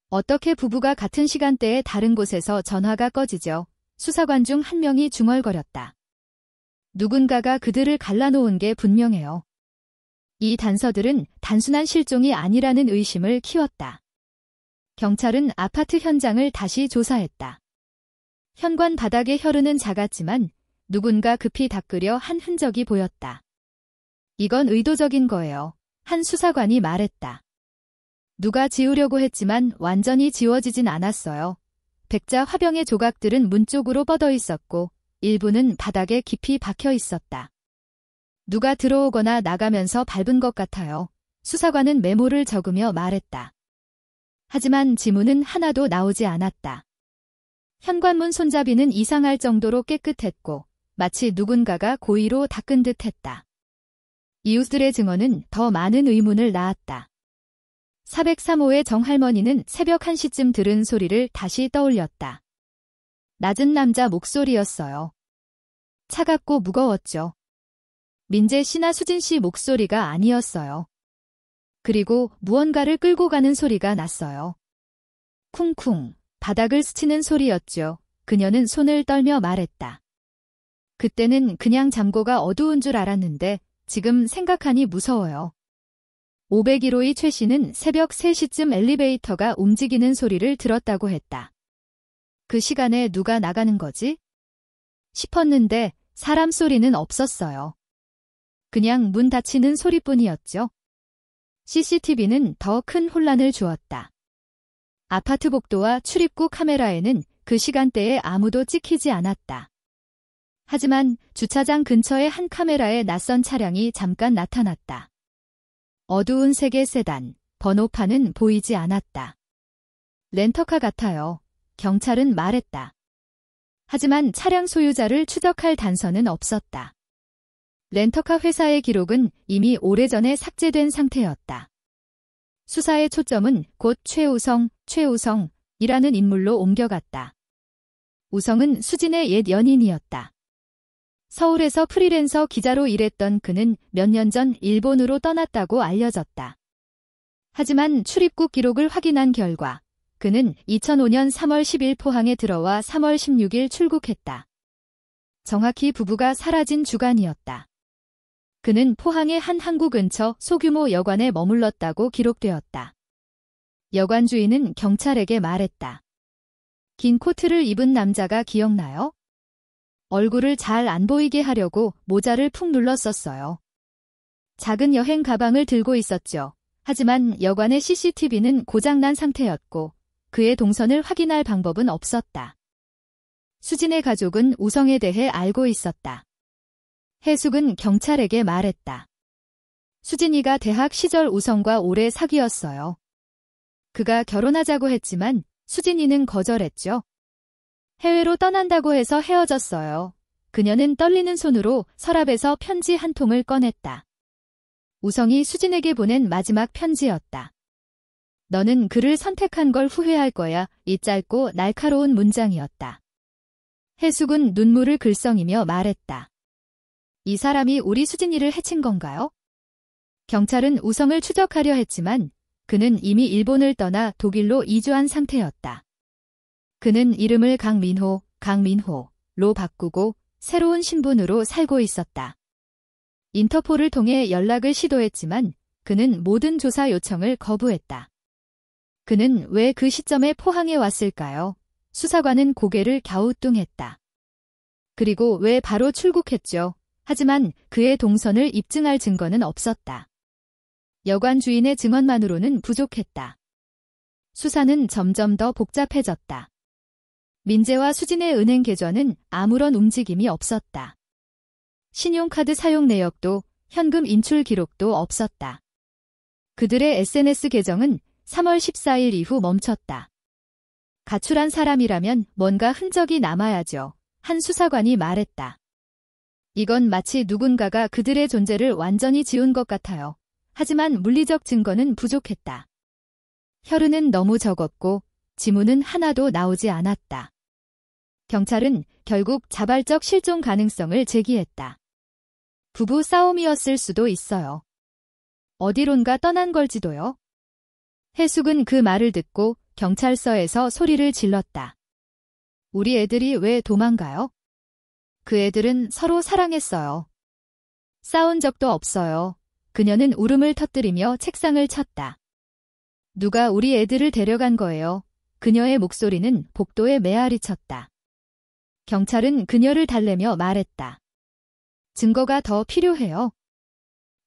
어떻게 부부가 같은 시간대에 다른 곳에서 전화가 꺼지죠? 수사관 중 한 명이 중얼거렸다. 누군가가 그들을 갈라놓은 게 분명해요. 이 단서들은 단순한 실종이 아니라는 의심을 키웠다. 경찰은 아파트 현장을 다시 조사했다. 현관 바닥에 혈흔은 작았지만 누군가 급히 닦으려 한 흔적이 보였다. 이건 의도적인 거예요. 한 수사관이 말했다. 누가 지우려고 했지만 완전히 지워지진 않았어요. 백자 화병의 조각들은 문 쪽으로 뻗어 있었고 일부는 바닥에 깊이 박혀 있었다. 누가 들어오거나 나가면서 밟은 것 같아요. 수사관은 메모를 적으며 말했다. 하지만 지문은 하나도 나오지 않았다. 현관문 손잡이는 이상할 정도로 깨끗했고 마치 누군가가 고의로 닦은 듯 했다. 이웃들의 증언은 더 많은 의문을 낳았다. 403호의 정할머니는 새벽 1시쯤 들은 소리를 다시 떠올렸다. 낮은 남자 목소리였어요. 차갑고 무거웠죠. 민재 씨나 수진 씨 목소리가 아니었어요. 그리고 무언가를 끌고 가는 소리가 났어요. 쿵쿵, 바닥을 스치는 소리였죠. 그녀는 손을 떨며 말했다. 그때는 그냥 잠고가 어두운 줄 알았는데 지금 생각하니 무서워요. 501호의 최 씨는 새벽 3시쯤 엘리베이터가 움직이는 소리를 들었다고 했다. 그 시간에 누가 나가는 거지? 싶었는데 사람 소리는 없었어요. 그냥 문 닫히는 소리뿐이었죠. CCTV는 더 큰 혼란을 주었다. 아파트 복도와 출입구 카메라에는 그 시간대에 아무도 찍히지 않았다. 하지만 주차장 근처의 한 카메라에 낯선 차량이 잠깐 나타났다. 어두운 색의 세단, 번호판은 보이지 않았다. 렌터카 같아요. 경찰은 말했다. 하지만 차량 소유자를 추적할 단서는 없었다. 렌터카 회사의 기록은 이미 오래전에 삭제된 상태였다. 수사의 초점은 곧 최우성이라는 인물로 옮겨갔다. 우성은 수진의 옛 연인이었다. 서울에서 프리랜서 기자로 일했던 그는 몇 년 전 일본으로 떠났다고 알려졌다. 하지만 출입국 기록을 확인한 결과 그는 2005년 3월 10일 포항에 들어와 3월 16일 출국했다. 정확히 부부가 사라진 주간이었다. 그는 포항의 한 항구 근처 소규모 여관에 머물렀다고 기록되었다. 여관 주인은 경찰에게 말했다. 긴 코트를 입은 남자가 기억나요? 얼굴을 잘 안 보이게 하려고 모자를 푹 눌렀었어요. 작은 여행 가방을 들고 있었죠. 하지만 여관의 CCTV는 고장난 상태였고 그의 동선을 확인할 방법은 없었다. 수진의 가족은 우성에 대해 알고 있었다. 해숙은 경찰에게 말했다. 수진이가 대학 시절 우성과 오래 사귀었어요. 그가 결혼하자고 했지만 수진이는 거절했죠. 해외로 떠난다고 해서 헤어졌어요. 그녀는 떨리는 손으로 서랍에서 편지 한 통을 꺼냈다. 우성이 수진에게 보낸 마지막 편지였다. 너는 그를 선택한 걸 후회할 거야. 이 짧고 날카로운 문장이었다. 해숙은 눈물을 글썽이며 말했다. 이 사람이 우리 수진이를 해친 건가요? 경찰은 우성을 추적하려 했지만 그는 이미 일본을 떠나 독일로 이주한 상태였다. 그는 이름을 강민호로 바꾸고 새로운 신분으로 살고 있었다. 인터폴을 통해 연락을 시도했지만 그는 모든 조사 요청을 거부했다. 그는 왜 그 시점에 포항에 왔을까요? 수사관은 고개를 갸우뚱했다. 그리고 왜 바로 출국했죠? 하지만 그의 동선을 입증할 증거는 없었다. 여관 주인의 증언만으로는 부족했다. 수사는 점점 더 복잡해졌다. 민재와 수진의 은행 계좌는 아무런 움직임이 없었다. 신용카드 사용 내역도 현금 인출 기록도 없었다. 그들의 SNS 계정은 3월 14일 이후 멈췄다. 가출한 사람이라면 뭔가 흔적이 남아야죠. 한 수사관이 말했다. 이건 마치 누군가가 그들의 존재를 완전히 지운 것 같아요. 하지만 물리적 증거는 부족했다. 혈흔은 너무 적었고 지문은 하나도 나오지 않았다. 경찰은 결국 자발적 실종 가능성을 제기했다. 부부 싸움이었을 수도 있어요. 어디론가 떠난 걸지도요. 해숙은 그 말을 듣고 경찰서에서 소리를 질렀다. 우리 애들이 왜 도망가요? 그 애들은 서로 사랑했어요. 싸운 적도 없어요. 그녀는 울음을 터뜨리며 책상을 쳤다. 누가 우리 애들을 데려간 거예요? 그녀의 목소리는 복도에 메아리쳤다. 경찰은 그녀를 달래며 말했다. 증거가 더 필요해요.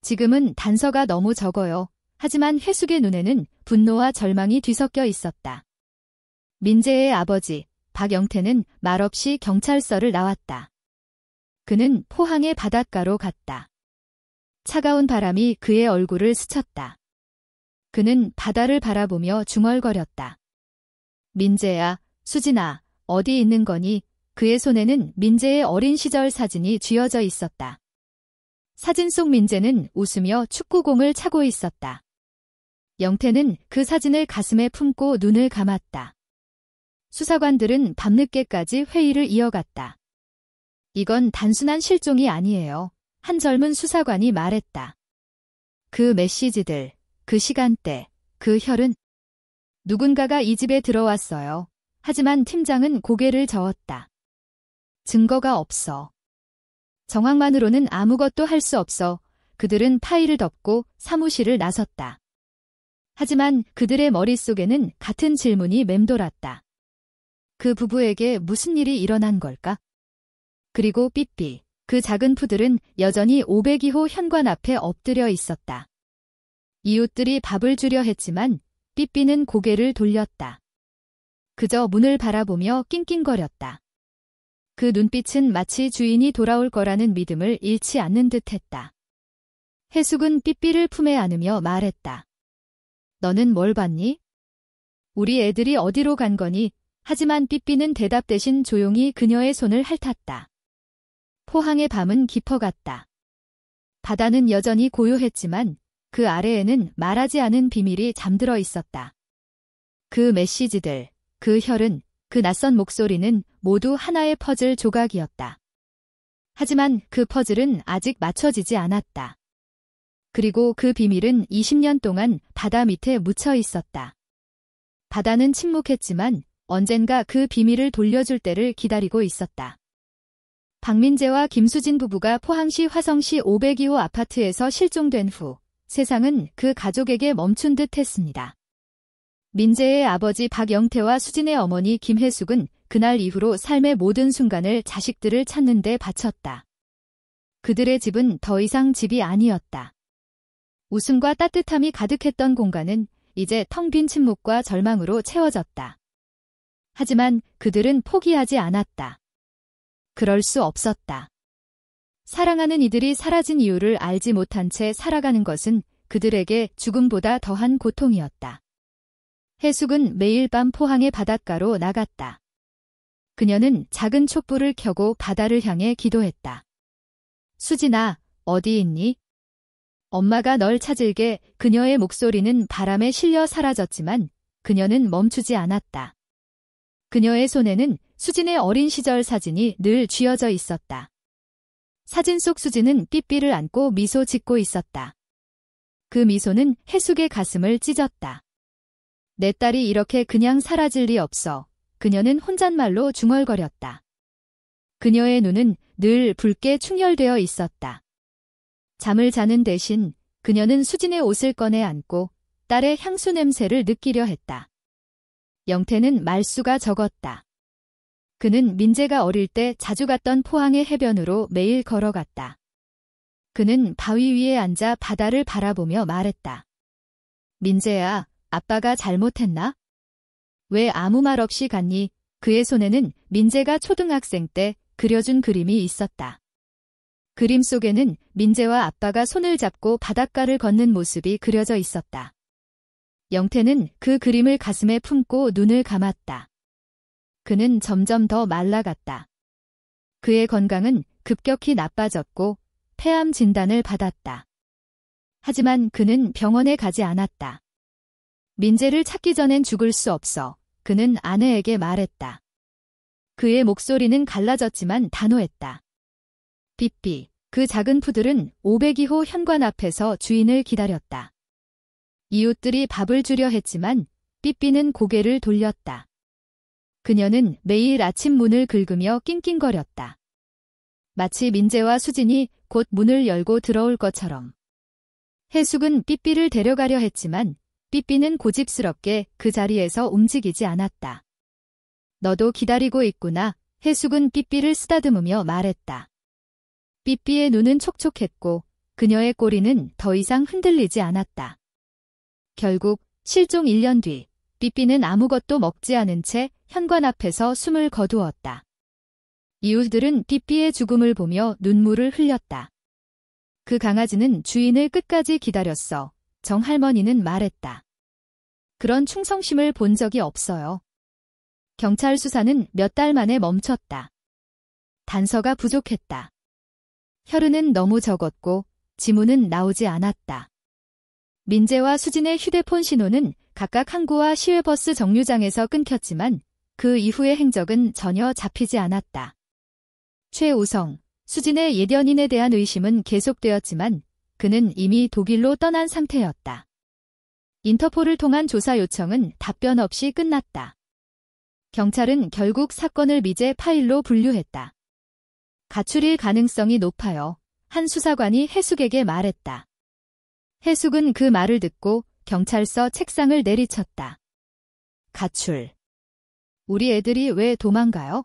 지금은 단서가 너무 적어요. 하지만 해숙의 눈에는 분노와 절망이 뒤섞여 있었다. 민재의 아버지 박영태는 말없이 경찰서를 나왔다. 그는 포항의 바닷가로 갔다. 차가운 바람이 그의 얼굴을 스쳤다. 그는 바다를 바라보며 중얼거렸다. 민재야, 수진아, 어디 있는 거니? 그의 손에는 민재의 어린 시절 사진이 쥐어져 있었다. 사진 속 민재는 웃으며 축구공을 차고 있었다. 영태는 그 사진을 가슴에 품고 눈을 감았다. 수사관들은 밤늦게까지 회의를 이어갔다. 이건 단순한 실종이 아니에요. 한 젊은 수사관이 말했다. 그 메시지들, 그 시간대, 그 혈흔. 누군가가 이 집에 들어왔어요. 하지만 팀장은 고개를 저었다. 증거가 없어. 정황만으로는 아무것도 할 수 없어. 그들은 파일을 덮고 사무실을 나섰다. 하지만 그들의 머릿속에는 같은 질문이 맴돌았다. 그 부부에게 무슨 일이 일어난 걸까? 그리고 삐삐, 그 작은 푸들은 여전히 502호 현관 앞에 엎드려 있었다. 이웃들이 밥을 주려 했지만 삐삐는 고개를 돌렸다. 그저 문을 바라보며 낑낑거렸다. 그 눈빛은 마치 주인이 돌아올 거라는 믿음을 잃지 않는 듯했다. 해숙은 삐삐를 품에 안으며 말했다. 너는 뭘 봤니? 우리 애들이 어디로 간 거니? 하지만 삐삐는 대답 대신 조용히 그녀의 손을 핥았다. 포항의 밤은 깊어갔다. 바다는 여전히 고요했지만 그 아래에는 말하지 않은 비밀이 잠들어 있었다. 그 메시지들, 그 혈흔, 그 낯선 목소리는 모두 하나의 퍼즐 조각이었다. 하지만 그 퍼즐은 아직 맞춰지지 않았다. 그리고 그 비밀은 20년 동안 바다 밑에 묻혀 있었다. 바다는 침묵했지만 언젠가 그 비밀을 돌려줄 때를 기다리고 있었다. 박민재와 김수진 부부가 포항시 화성시 502호 아파트에서 실종된 후 세상은 그 가족에게 멈춘 듯 했습니다. 민재의 아버지 박영태와 수진의 어머니 김혜숙은 그날 이후로 삶의 모든 순간을 자식들을 찾는 데 바쳤다. 그들의 집은 더 이상 집이 아니었다. 웃음과 따뜻함이 가득했던 공간은 이제 텅 빈 침묵과 절망으로 채워졌다. 하지만 그들은 포기하지 않았다. 그럴 수 없었다. 사랑하는 이들이 사라진 이유를 알지 못한 채 살아가는 것은 그들에게 죽음보다 더한 고통이었다. 해숙은 매일 밤 포항의 바닷가로 나갔다. 그녀는 작은 촛불을 켜고 바다를 향해 기도했다. 수진아, 어디 있니? 엄마가 널 찾을게. 그녀의 목소리는 바람에 실려 사라졌지만 그녀는 멈추지 않았다. 그녀의 손에는 수진의 어린 시절 사진이 늘 쥐어져 있었다. 사진 속 수진은 삐삐를 안고 미소 짓고 있었다. 그 미소는 해숙의 가슴을 찢었다. 내 딸이 이렇게 그냥 사라질 리 없어. 그녀는 혼잣말로 중얼거렸다. 그녀의 눈은 늘 붉게 충혈되어 있었다. 잠을 자는 대신 그녀는 수진의 옷을 꺼내 안고 딸의 향수 냄새를 느끼려 했다. 영태는 말수가 적었다. 그는 민재가 어릴 때 자주 갔던 포항의 해변으로 매일 걸어갔다. 그는 바위 위에 앉아 바다를 바라보며 말했다. 민재야, 아빠가 잘못했나? 왜 아무 말 없이 갔니? 그의 손에는 민재가 초등학생 때 그려준 그림이 있었다. 그림 속에는 민재와 아빠가 손을 잡고 바닷가를 걷는 모습이 그려져 있었다. 영태는 그 그림을 가슴에 품고 눈을 감았다. 그는 점점 더 말라갔다. 그의 건강은 급격히 나빠졌고 폐암 진단을 받았다. 하지만 그는 병원에 가지 않았다. 민재를 찾기 전엔 죽을 수 없어. 그는 아내에게 말했다. 그의 목소리는 갈라졌지만 단호했다. 삐삐, 그 작은 푸들은 502호 현관 앞에서 주인을 기다렸다. 이웃들이 밥을 주려 했지만 삐삐는 고개를 돌렸다. 그녀는 매일 아침 문을 긁으며 낑낑거렸다. 마치 민재와 수진이 곧 문을 열고 들어올 것처럼. 해숙은 삐삐를 데려가려 했지만 삐삐는 고집스럽게 그 자리에서 움직이지 않았다. 너도 기다리고 있구나. 해숙은 삐삐를 쓰다듬으며 말했다. 삐삐의 눈은 촉촉했고 그녀의 꼬리는 더 이상 흔들리지 않았다. 결국 실종 1년 뒤 삐삐는 아무것도 먹지 않은 채 현관 앞에서 숨을 거두었다. 이웃들은 삐삐의 죽음을 보며 눈물을 흘렸다. 그 강아지는 주인을 끝까지 기다렸어. 정할머니는 말했다. 그런 충성심을 본 적이 없어요. 경찰 수사는 몇 달 만에 멈췄다. 단서가 부족했다. 혈흔은 너무 적었고 지문은 나오지 않았다. 민재와 수진의 휴대폰 신호는 각각 항구와 시외버스 정류장에서 끊겼지만 그 이후의 행적은 전혀 잡히지 않았다. 최우성, 수진의 예견인에 대한 의심은 계속되었지만 그는 이미 독일로 떠난 상태였다. 인터폴을 통한 조사 요청은 답변 없이 끝났다. 경찰은 결국 사건을 미제 파일로 분류했다. 가출일 가능성이 높아요. 한 수사관이 해숙에게 말했다. 해숙은 그 말을 듣고 경찰서 책상을 내리쳤다. 가출. 우리 애들이 왜 도망가요?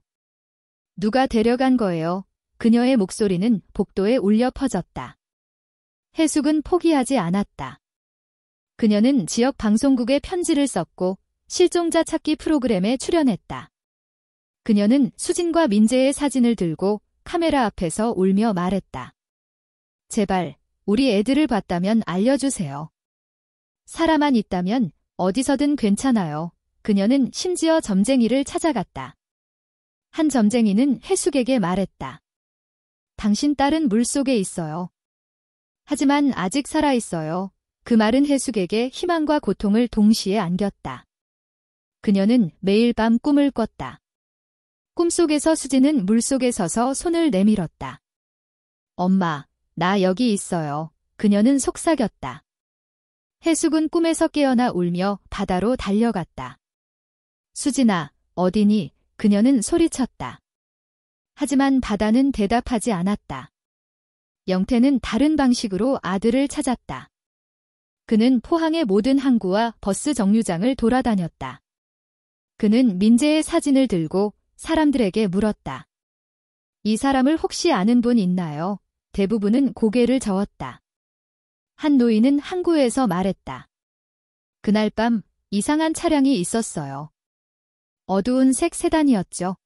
누가 데려간 거예요? 그녀의 목소리는 복도에 울려 퍼졌다. 해숙은 포기하지 않았다. 그녀는 지역 방송국에 편지를 썼고 실종자 찾기 프로그램에 출연했다. 그녀는 수진과 민재의 사진을 들고 카메라 앞에서 울며 말했다. 제발 우리 애들을 봤다면 알려주세요. 사람만 있다면 어디서든 괜찮아요. 그녀는 심지어 점쟁이를 찾아갔다. 한 점쟁이는 해숙에게 말했다. 당신 딸은 물속에 있어요. 하지만 아직 살아있어요. 그 말은 해숙에게 희망과 고통을 동시에 안겼다. 그녀는 매일 밤 꿈을 꿨다. 꿈속에서 수진은 물속에 서서 손을 내밀었다. 엄마, 나 여기 있어요. 그녀는 속삭였다. 해숙은 꿈에서 깨어나 울며 바다로 달려갔다. 수진아, 어디니? 그녀는 소리쳤다. 하지만 바다는 대답하지 않았다. 영태는 다른 방식으로 아들을 찾았다. 그는 포항의 모든 항구와 버스 정류장을 돌아다녔다. 그는 민재의 사진을 들고 사람들에게 물었다. 이 사람을 혹시 아는 분 있나요? 대부분은 고개를 저었다. 한 노인은 항구에서 말했다. 그날 밤 이상한 차량이 있었어요. 어두운 색 세단이었죠.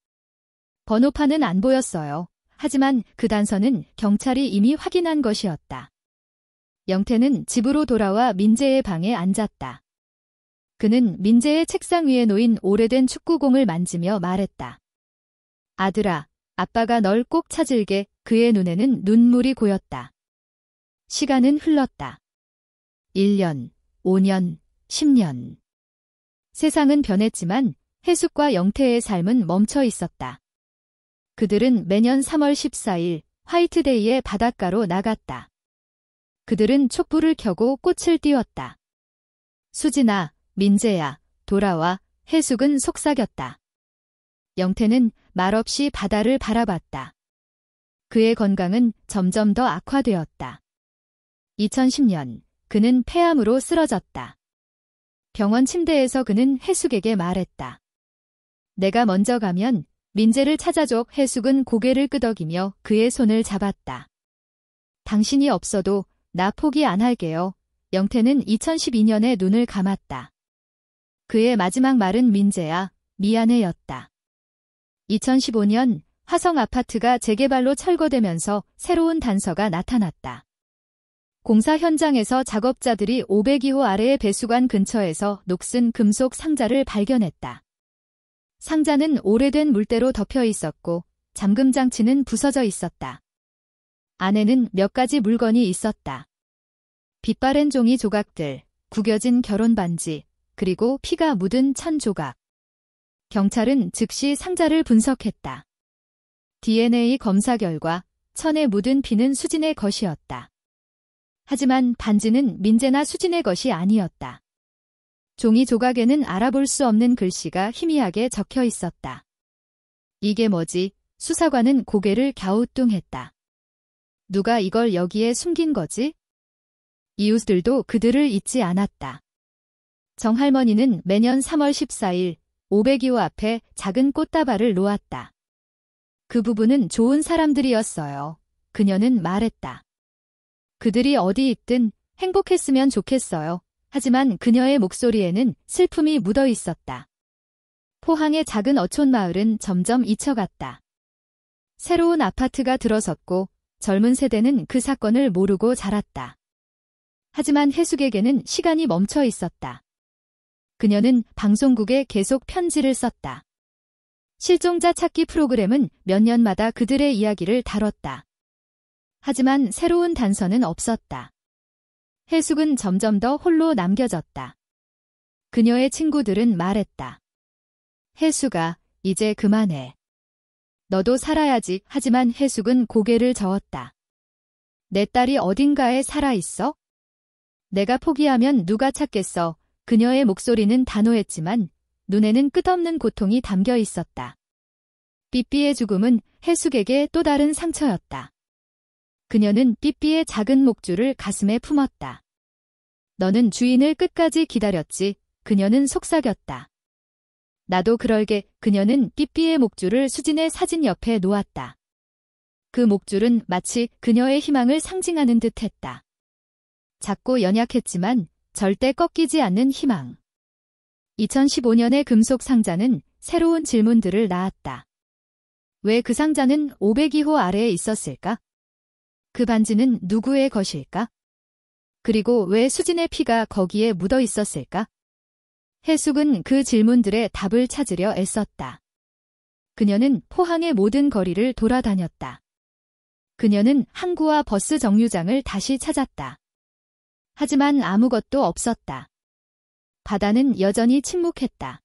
번호판은 안 보였어요. 하지만 그 단서는 경찰이 이미 확인한 것이었다. 영태는 집으로 돌아와 민재의 방에 앉았다. 그는 민재의 책상 위에 놓인 오래된 축구공을 만지며 말했다. 아들아, 아빠가 널 꼭 찾을게. 그의 눈에는 눈물이 고였다. 시간은 흘렀다. 1년, 5년, 10년. 세상은 변했지만 해숙과 영태의 삶은 멈춰 있었다. 그들은 매년 3월 14일 화이트데이에 바닷가로 나갔다. 그들은 촛불을 켜고 꽃을 띄웠다. 수진아, 민재야, 돌아와. 해숙은 속삭였다. 영태는 말없이 바다를 바라봤다. 그의 건강은 점점 더 악화되었다. 2010년, 그는 폐암으로 쓰러졌다. 병원 침대에서 그는 해숙에게 말했다. 내가 먼저 가면 민재를 찾아줘. 해숙은 고개를 끄덕이며 그의 손을 잡았다. 당신이 없어도 나 포기 안 할게요. 영태는 2012년에 눈을 감았다. 그의 마지막 말은 민재야, 미안해였다. 2015년 화성 아파트가 재개발로 철거되면서 새로운 단서가 나타났다. 공사 현장에서 작업자들이 502호 아래의 배수관 근처에서 녹슨 금속 상자를 발견했다. 상자는 오래된 물때로 덮여 있었고 잠금 장치는 부서져 있었다. 안에는 몇 가지 물건이 있었다. 빛바랜 종이 조각들, 구겨진 결혼 반지, 그리고 피가 묻은 천 조각. 경찰은 즉시 상자를 분석했다. DNA 검사 결과 천에 묻은 피는 수진의 것이었다. 하지만 반지는 민재나 수진의 것이 아니었다. 종이 조각에는 알아볼 수 없는 글씨가 희미하게 적혀 있었다. 이게 뭐지? 수사관은 고개를 갸우뚱했다. 누가 이걸 여기에 숨긴 거지? 이웃들도 그들을 잊지 않았다. 정할머니는 매년 3월 14일 502호 앞에 작은 꽃다발을 놓았다. 그 부부는 좋은 사람들이었어요. 그녀는 말했다. 그들이 어디 있든 행복했으면 좋겠어요. 하지만 그녀의 목소리에는 슬픔이 묻어 있었다. 포항의 작은 어촌 마을은 점점 잊혀갔다. 새로운 아파트가 들어섰고 젊은 세대는 그 사건을 모르고 자랐다. 하지만 해숙에게는 시간이 멈춰 있었다. 그녀는 방송국에 계속 편지를 썼다. 실종자 찾기 프로그램은 몇 년마다 그들의 이야기를 다뤘다. 하지만 새로운 단서는 없었다. 해숙은 점점 더 홀로 남겨졌다. 그녀의 친구들은 말했다. 해숙아, 이제 그만해. 너도 살아야지. 하지만 해숙은 고개를 저었다. 내 딸이 어딘가에 살아있어? 내가 포기하면 누가 찾겠어? 그녀의 목소리는 단호했지만 눈에는 끝없는 고통이 담겨 있었다. 삐삐의 죽음은 해숙에게 또 다른 상처였다. 그녀는 삐삐의 작은 목줄을 가슴에 품었다. 너는 주인을 끝까지 기다렸지. 그녀는 속삭였다. 나도 그럴게. 그녀는 삐삐의 목줄을 수진의 사진 옆에 놓았다. 그 목줄은 마치 그녀의 희망을 상징하는 듯 했다. 작고 연약했지만 절대 꺾이지 않는 희망. 2015년의 금속 상자는 새로운 질문들을 낳았다. 왜 그 상자는 502호 아래에 있었을까? 그 반지는 누구의 것일까? 그리고 왜 수진의 피가 거기에 묻어 있었을까? 해숙은 그 질문들의 답을 찾으려 애썼다. 그녀는 포항의 모든 거리를 돌아다녔다. 그녀는 항구와 버스 정류장을 다시 찾았다. 하지만 아무것도 없었다. 바다는 여전히 침묵했다.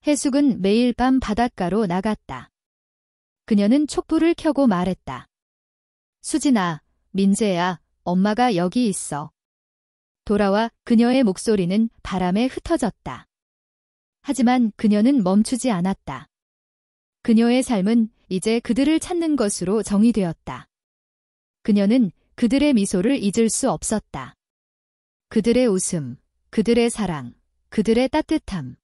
해숙은 매일 밤 바닷가로 나갔다. 그녀는 촛불을 켜고 말했다. 수진아, 민재야, 엄마가 여기 있어. 돌아와. 그녀의 목소리는 바람에 흩어졌다. 하지만 그녀는 멈추지 않았다. 그녀의 삶은 이제 그들을 찾는 것으로 정의되었다. 그녀는 그들의 미소를 잊을 수 없었다. 그들의 웃음, 그들의 사랑, 그들의 따뜻함.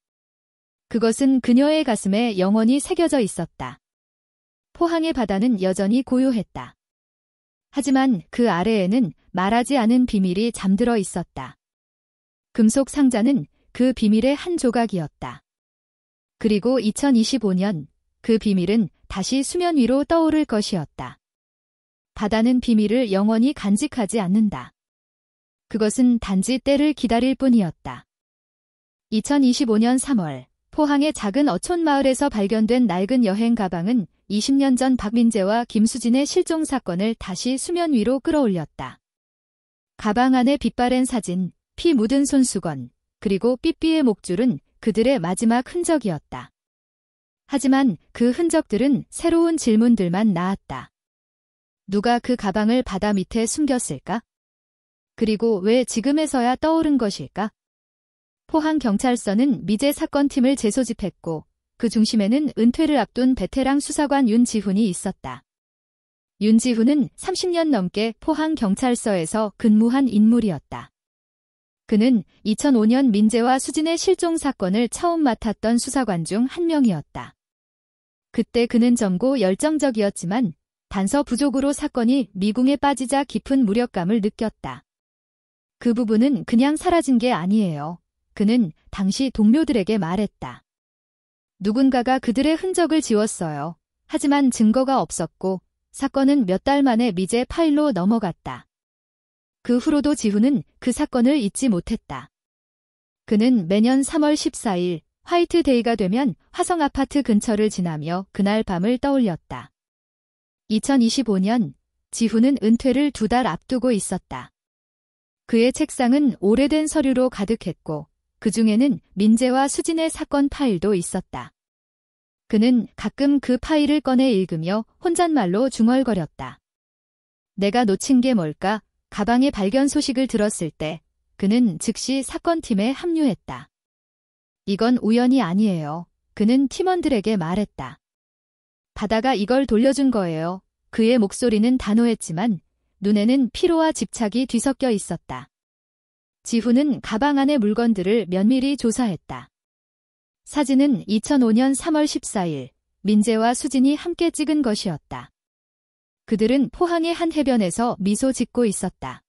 그것은 그녀의 가슴에 영원히 새겨져 있었다. 포항의 바다는 여전히 고요했다. 하지만 그 아래에는 말하지 않은 비밀이 잠들어 있었다. 금속 상자는 그 비밀의 한 조각이었다. 그리고 2025년 그 비밀은 다시 수면 위로 떠오를 것이었다. 바다는 비밀을 영원히 간직하지 않는다. 그것은 단지 때를 기다릴 뿐이었다. 2025년 3월, 포항의 작은 어촌 마을에서 발견된 낡은 여행 가방은 20년 전 박민재와 김수진의 실종 사건을 다시 수면 위로 끌어올렸다. 가방 안에 빛바랜 사진, 피 묻은 손수건, 그리고 삐삐의 목줄은 그들의 마지막 흔적이었다. 하지만 그 흔적들은 새로운 질문들만 낳았다. 누가 그 가방을 바다 밑에 숨겼을까? 그리고 왜 지금에서야 떠오른 것일까? 포항경찰서는 미제 사건팀을 재소집했고 그 중심에는 은퇴를 앞둔 베테랑 수사관 윤지훈이 있었다. 윤지훈은 30년 넘게 포항경찰서에서 근무한 인물이었다. 그는 2005년 민재와 수진의 실종 사건을 처음 맡았던 수사관 중 한 명이었다. 그때 그는 젊고 열정적이었지만 단서 부족으로 사건이 미궁에 빠지자 깊은 무력감을 느꼈다. 그 부분은 그냥 사라진 게 아니에요. 그는 당시 동료들에게 말했다. 누군가가 그들의 흔적을 지웠어요. 하지만 증거가 없었고 사건은 몇 달 만에 미제 파일로 넘어갔다. 그 후로도 지훈은 그 사건을 잊지 못했다. 그는 매년 3월 14일 화이트데이가 되면 화성 아파트 근처를 지나며 그날 밤을 떠올렸다. 2025년 지훈은 은퇴를 2달 앞두고 있었다. 그의 책상은 오래된 서류로 가득했고 그 중에는 민재와 수진의 사건 파일도 있었다. 그는 가끔 그 파일을 꺼내 읽으며 혼잣말로 중얼거렸다. 내가 놓친 게 뭘까? 가방의 발견 소식을 들었을 때 그는 즉시 사건팀에 합류했다. 이건 우연이 아니에요. 그는 팀원들에게 말했다. 바다가 이걸 돌려준 거예요. 그의 목소리는 단호했지만 눈에는 피로와 집착이 뒤섞여 있었다. 지훈은 가방 안의 물건들을 면밀히 조사했다. 사진은 2005년 3월 14일 민재와 수진이 함께 찍은 것이었다. 그들은 포항의 한 해변에서 미소 짓고 있었다.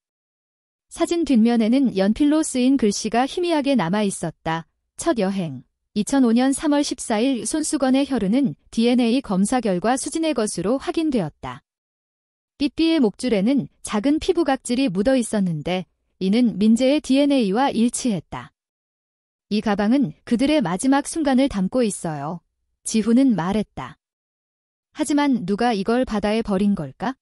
사진 뒷면에는 연필로 쓰인 글씨가 희미하게 남아 있었다. 첫 여행. 2005년 3월 14일 손수건의 혈흔은 DNA 검사 결과 수진의 것으로 확인되었다. 삐삐의 목줄에는 작은 피부각질이 묻어 있었는데 이는 민재의 DNA와 일치했다. 이 가방은 그들의 마지막 순간을 담고 있어요. 지훈은 말했다. 하지만 누가 이걸 바다에 버린 걸까?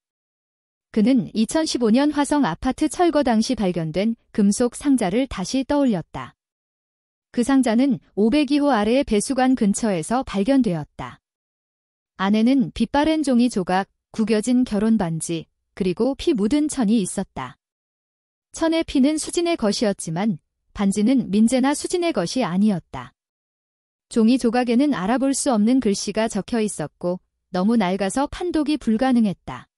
그는 2015년 화성 아파트 철거 당시 발견된 금속 상자를 다시 떠올렸다. 그 상자는 502호 아래의 배수관 근처에서 발견되었다. 안에는 빛바랜 종이 조각, 구겨진 결혼 반지, 그리고 피 묻은 천이 있었다. 천의 피는 수진의 것이었지만 반지는 민재나 수진의 것이 아니었다. 종이 조각에는 알아볼 수 없는 글씨가 적혀 있었고 너무 낡아서 판독이 불가능했다.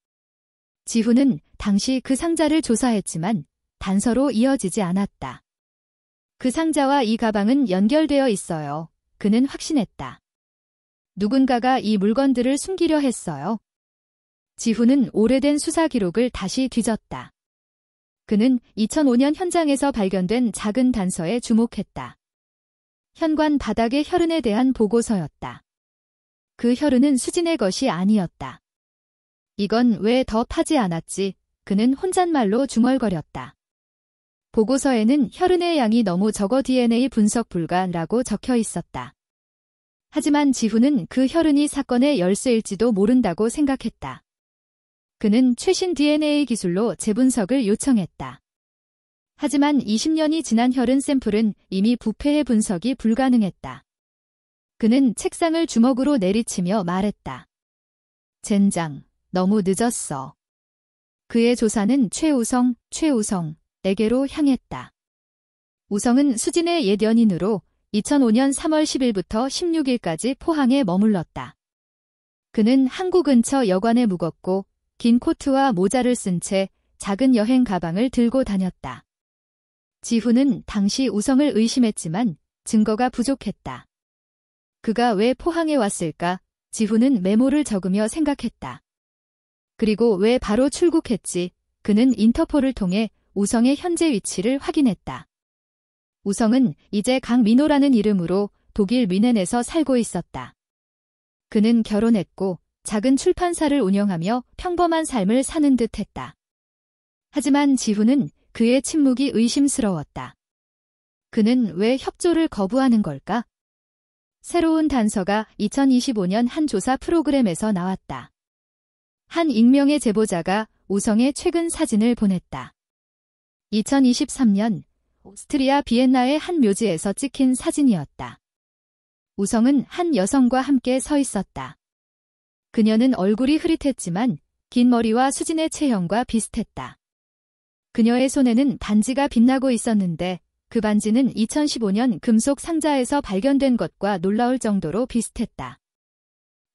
지훈은 당시 그 상자를 조사했지만 단서로 이어지지 않았다. 그 상자와 이 가방은 연결되어 있어요. 그는 확신했다. 누군가가 이 물건들을 숨기려 했어요. 지훈은 오래된 수사 기록을 다시 뒤졌다. 그는 2005년 현장에서 발견된 작은 단서에 주목했다. 현관 바닥의 혈흔에 대한 보고서였다. 그 혈흔은 수진의 것이 아니었다. 이건 왜 더 파지 않았지? 그는 혼잣말로 중얼거렸다. 보고서에는 혈흔의 양이 너무 적어 DNA 분석 불가라고 적혀 있었다. 하지만 지훈은 그 혈흔이 사건의 열쇠일지도 모른다고 생각했다. 그는 최신 DNA 기술로 재분석을 요청했다. 하지만 20년이 지난 혈흔 샘플은 이미 부패해 분석이 불가능했다. 그는 책상을 주먹으로 내리치며 말했다. 젠장, 너무 늦었어. 그의 조사는 최우성에게로 향했다. 우성은 수진의 옛 연인으로 2005년 3월 10일부터 16일까지 포항에 머물렀다. 그는 항구 근처 여관에 묵었고 긴 코트와 모자를 쓴 채 작은 여행 가방을 들고 다녔다. 지훈은 당시 우성을 의심했지만 증거가 부족했다. 그가 왜 포항에 왔을까? 지훈은 메모를 적으며 생각했다. 그리고 왜 바로 출국했지? 그는 인터폴을 통해 우성의 현재 위치를 확인했다. 우성은 이제 강민호라는 이름으로 독일 뮌헨에서 살고 있었다. 그는 결혼했고 작은 출판사를 운영하며 평범한 삶을 사는 듯 했다. 하지만 지훈은 그의 침묵이 의심스러웠다. 그는 왜 협조를 거부하는 걸까? 새로운 단서가 2025년 한 조사 프로그램에서 나왔다. 한 익명의 제보자가 우성의 최근 사진을 보냈다. 2023년 오스트리아 비엔나의 한 묘지에서 찍힌 사진이었다. 우성은 한 여성과 함께 서 있었다. 그녀는 얼굴이 흐릿했지만 긴 머리와 수진의 체형과 비슷했다. 그녀의 손에는 반지가 빛나고 있었는데 그 반지는 2015년 금속 상자에서 발견된 것과 놀라울 정도로 비슷했다.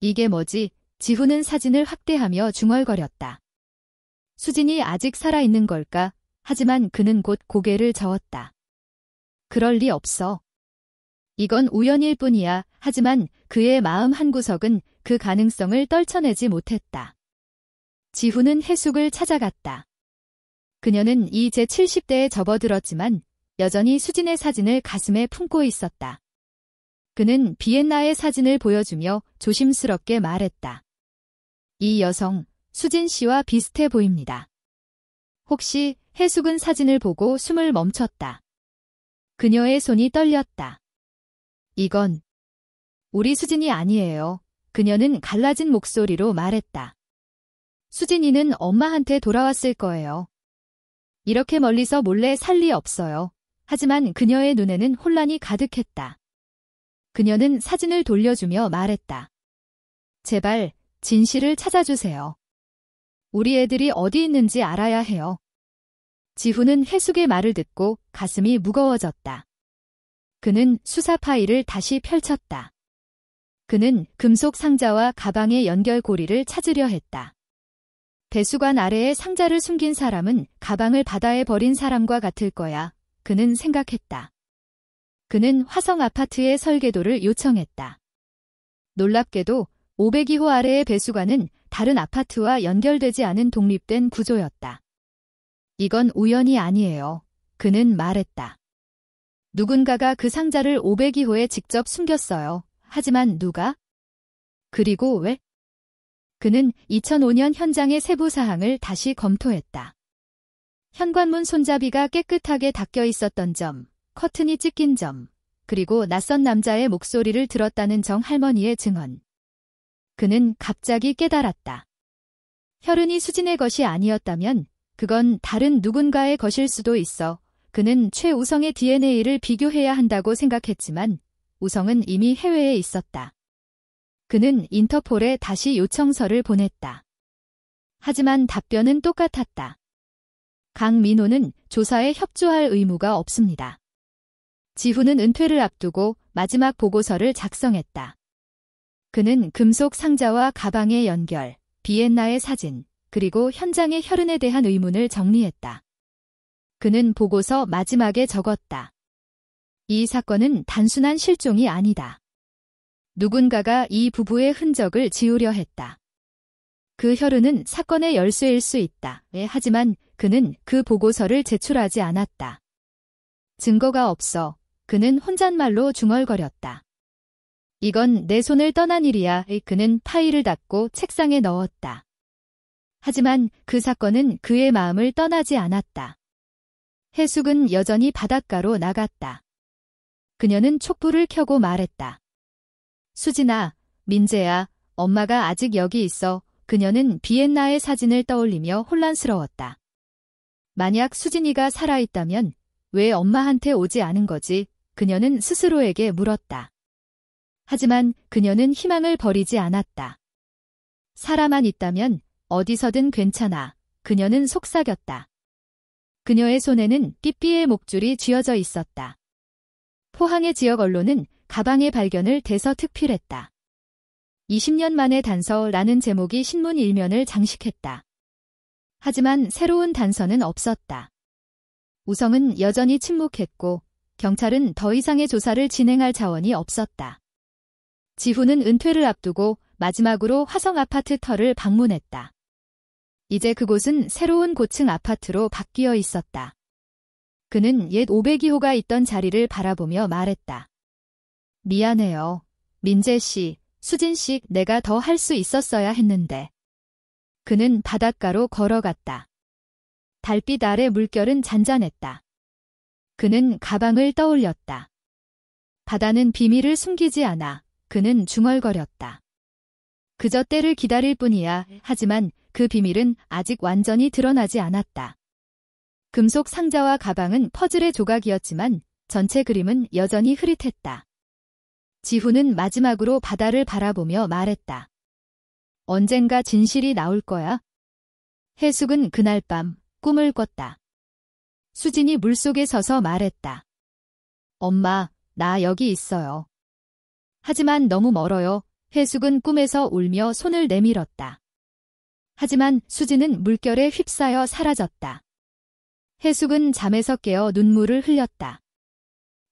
이게 뭐지? 지훈은 사진을 확대하며 중얼거렸다. 수진이 아직 살아있는 걸까? 하지만 그는 곧 고개를 저었다. 그럴 리 없어. 이건 우연일 뿐이야. 하지만 그의 마음 한구석은 그 가능성을 떨쳐내지 못했다. 지훈은 해숙을 찾아갔다. 그녀는 이제 70대에 접어들었지만 여전히 수진의 사진을 가슴에 품고 있었다. 그는 비엔나의 사진을 보여주며 조심스럽게 말했다. 이 여성, 수진 씨와 비슷해 보입니다. 혹시 해숙은 사진을 보고 숨을 멈췄다. 그녀의 손이 떨렸다. 이건 우리 수진이 아니에요. 그녀는 갈라진 목소리로 말했다. 수진이는 엄마한테 돌아왔을 거예요. 이렇게 멀리서 몰래 살 리 없어요. 하지만 그녀의 눈에는 혼란이 가득했다. 그녀는 사진을 돌려주며 말했다. 제발 진실을 찾아주세요. 우리 애들이 어디 있는지 알아야 해요. 지훈은 해숙의 말을 듣고 가슴이 무거워졌다. 그는 수사 파일을 다시 펼쳤다. 그는 금속 상자와 가방의 연결고리를 찾으려 했다. 배수관 아래에 상자를 숨긴 사람은 가방을 바다에 버린 사람과 같을 거야. 그는 생각했다. 그는 화성 아파트의 설계도를 요청했다. 놀랍게도 502호 아래의 배수관은 다른 아파트와 연결되지 않은 독립된 구조였다. 이건 우연이 아니에요. 그는 말했다. 누군가가 그 상자를 502호에 직접 숨겼어요. 하지만 누가? 그리고 왜? 그는 2005년 현장의 세부 사항을 다시 검토했다. 현관문 손잡이가 깨끗하게 닫혀 있었던 점, 커튼이 찢긴 점, 그리고 낯선 남자의 목소리를 들었다는 정 할머니의 증언. 그는 갑자기 깨달았다. 혈흔이 수진의 것이 아니었다면 그건 다른 누군가의 것일 수도 있어. 그는 최우성의 DNA를 비교해야 한다고 생각했지만 우성은 이미 해외에 있었다. 그는 인터폴에 다시 요청서를 보냈다. 하지만 답변은 똑같았다. 강민호는 조사에 협조할 의무가 없습니다. 지훈은 은퇴를 앞두고 마지막 보고서를 작성했다. 그는 금속 상자와 가방의 연결, 비엔나의 사진, 그리고 현장의 혈흔에 대한 의문을 정리했다. 그는 보고서 마지막에 적었다. 이 사건은 단순한 실종이 아니다. 누군가가 이 부부의 흔적을 지우려 했다. 그 혈흔은 사건의 열쇠일 수 있다. 하지만 그는 그 보고서를 제출하지 않았다. 증거가 없어. 그는 혼잣말로 중얼거렸다. 이건 내 손을 떠난 일이야. 그는 파일을 닫고 책상에 넣었다. 하지만 그 사건은 그의 마음을 떠나지 않았다. 해숙은 여전히 바닷가로 나갔다. 그녀는 촛불을 켜고 말했다. 수진아, 민재야, 엄마가 아직 여기 있어. 그녀는 비엔나의 사진을 떠올리며 혼란스러웠다. 만약 수진이가 살아있다면 왜 엄마한테 오지 않은 거지? 그녀는 스스로에게 물었다. 하지만 그녀는 희망을 버리지 않았다. 사람만 있다면 어디서든 괜찮아. 그녀는 속삭였다. 그녀의 손에는 삐삐의 목줄이 쥐어져 있었다. 포항의 지역 언론은 가방의 발견을 대서특필했다. 20년 만의 단서라는 제목이 신문 일면을 장식했다. 하지만 새로운 단서는 없었다. 우성은 여전히 침묵했고 경찰은 더 이상의 조사를 진행할 자원이 없었다. 지훈은 은퇴를 앞두고 마지막으로 화성 아파트 터를 방문했다. 이제 그곳은 새로운 고층 아파트로 바뀌어 있었다. 그는 옛 502호가 있던 자리를 바라보며 말했다. 미안해요. 민재 씨, 수진씨, 내가 더 할 수 있었어야 했는데. 그는 바닷가로 걸어갔다. 달빛 아래 물결은 잔잔했다. 그는 가방을 떠올렸다. 바다는 비밀을 숨기지 않아. 그는 중얼거렸다. 그저 때를 기다릴 뿐이야. 하지만 그 비밀은 아직 완전히 드러나지 않았다. 금속 상자와 가방은 퍼즐의 조각이었지만 전체 그림은 여전히 흐릿했다. 지훈은 마지막으로 바다를 바라보며 말했다. 언젠가 진실이 나올 거야. 해숙은 그날 밤 꿈을 꿨다. 수진이 물속에 서서 말했다. 엄마, 나 여기 있어요. 하지만 너무 멀어요. 해숙은 꿈에서 울며 손을 내밀었다. 하지만 수진은 물결에 휩싸여 사라졌다. 해숙은 잠에서 깨어 눈물을 흘렸다.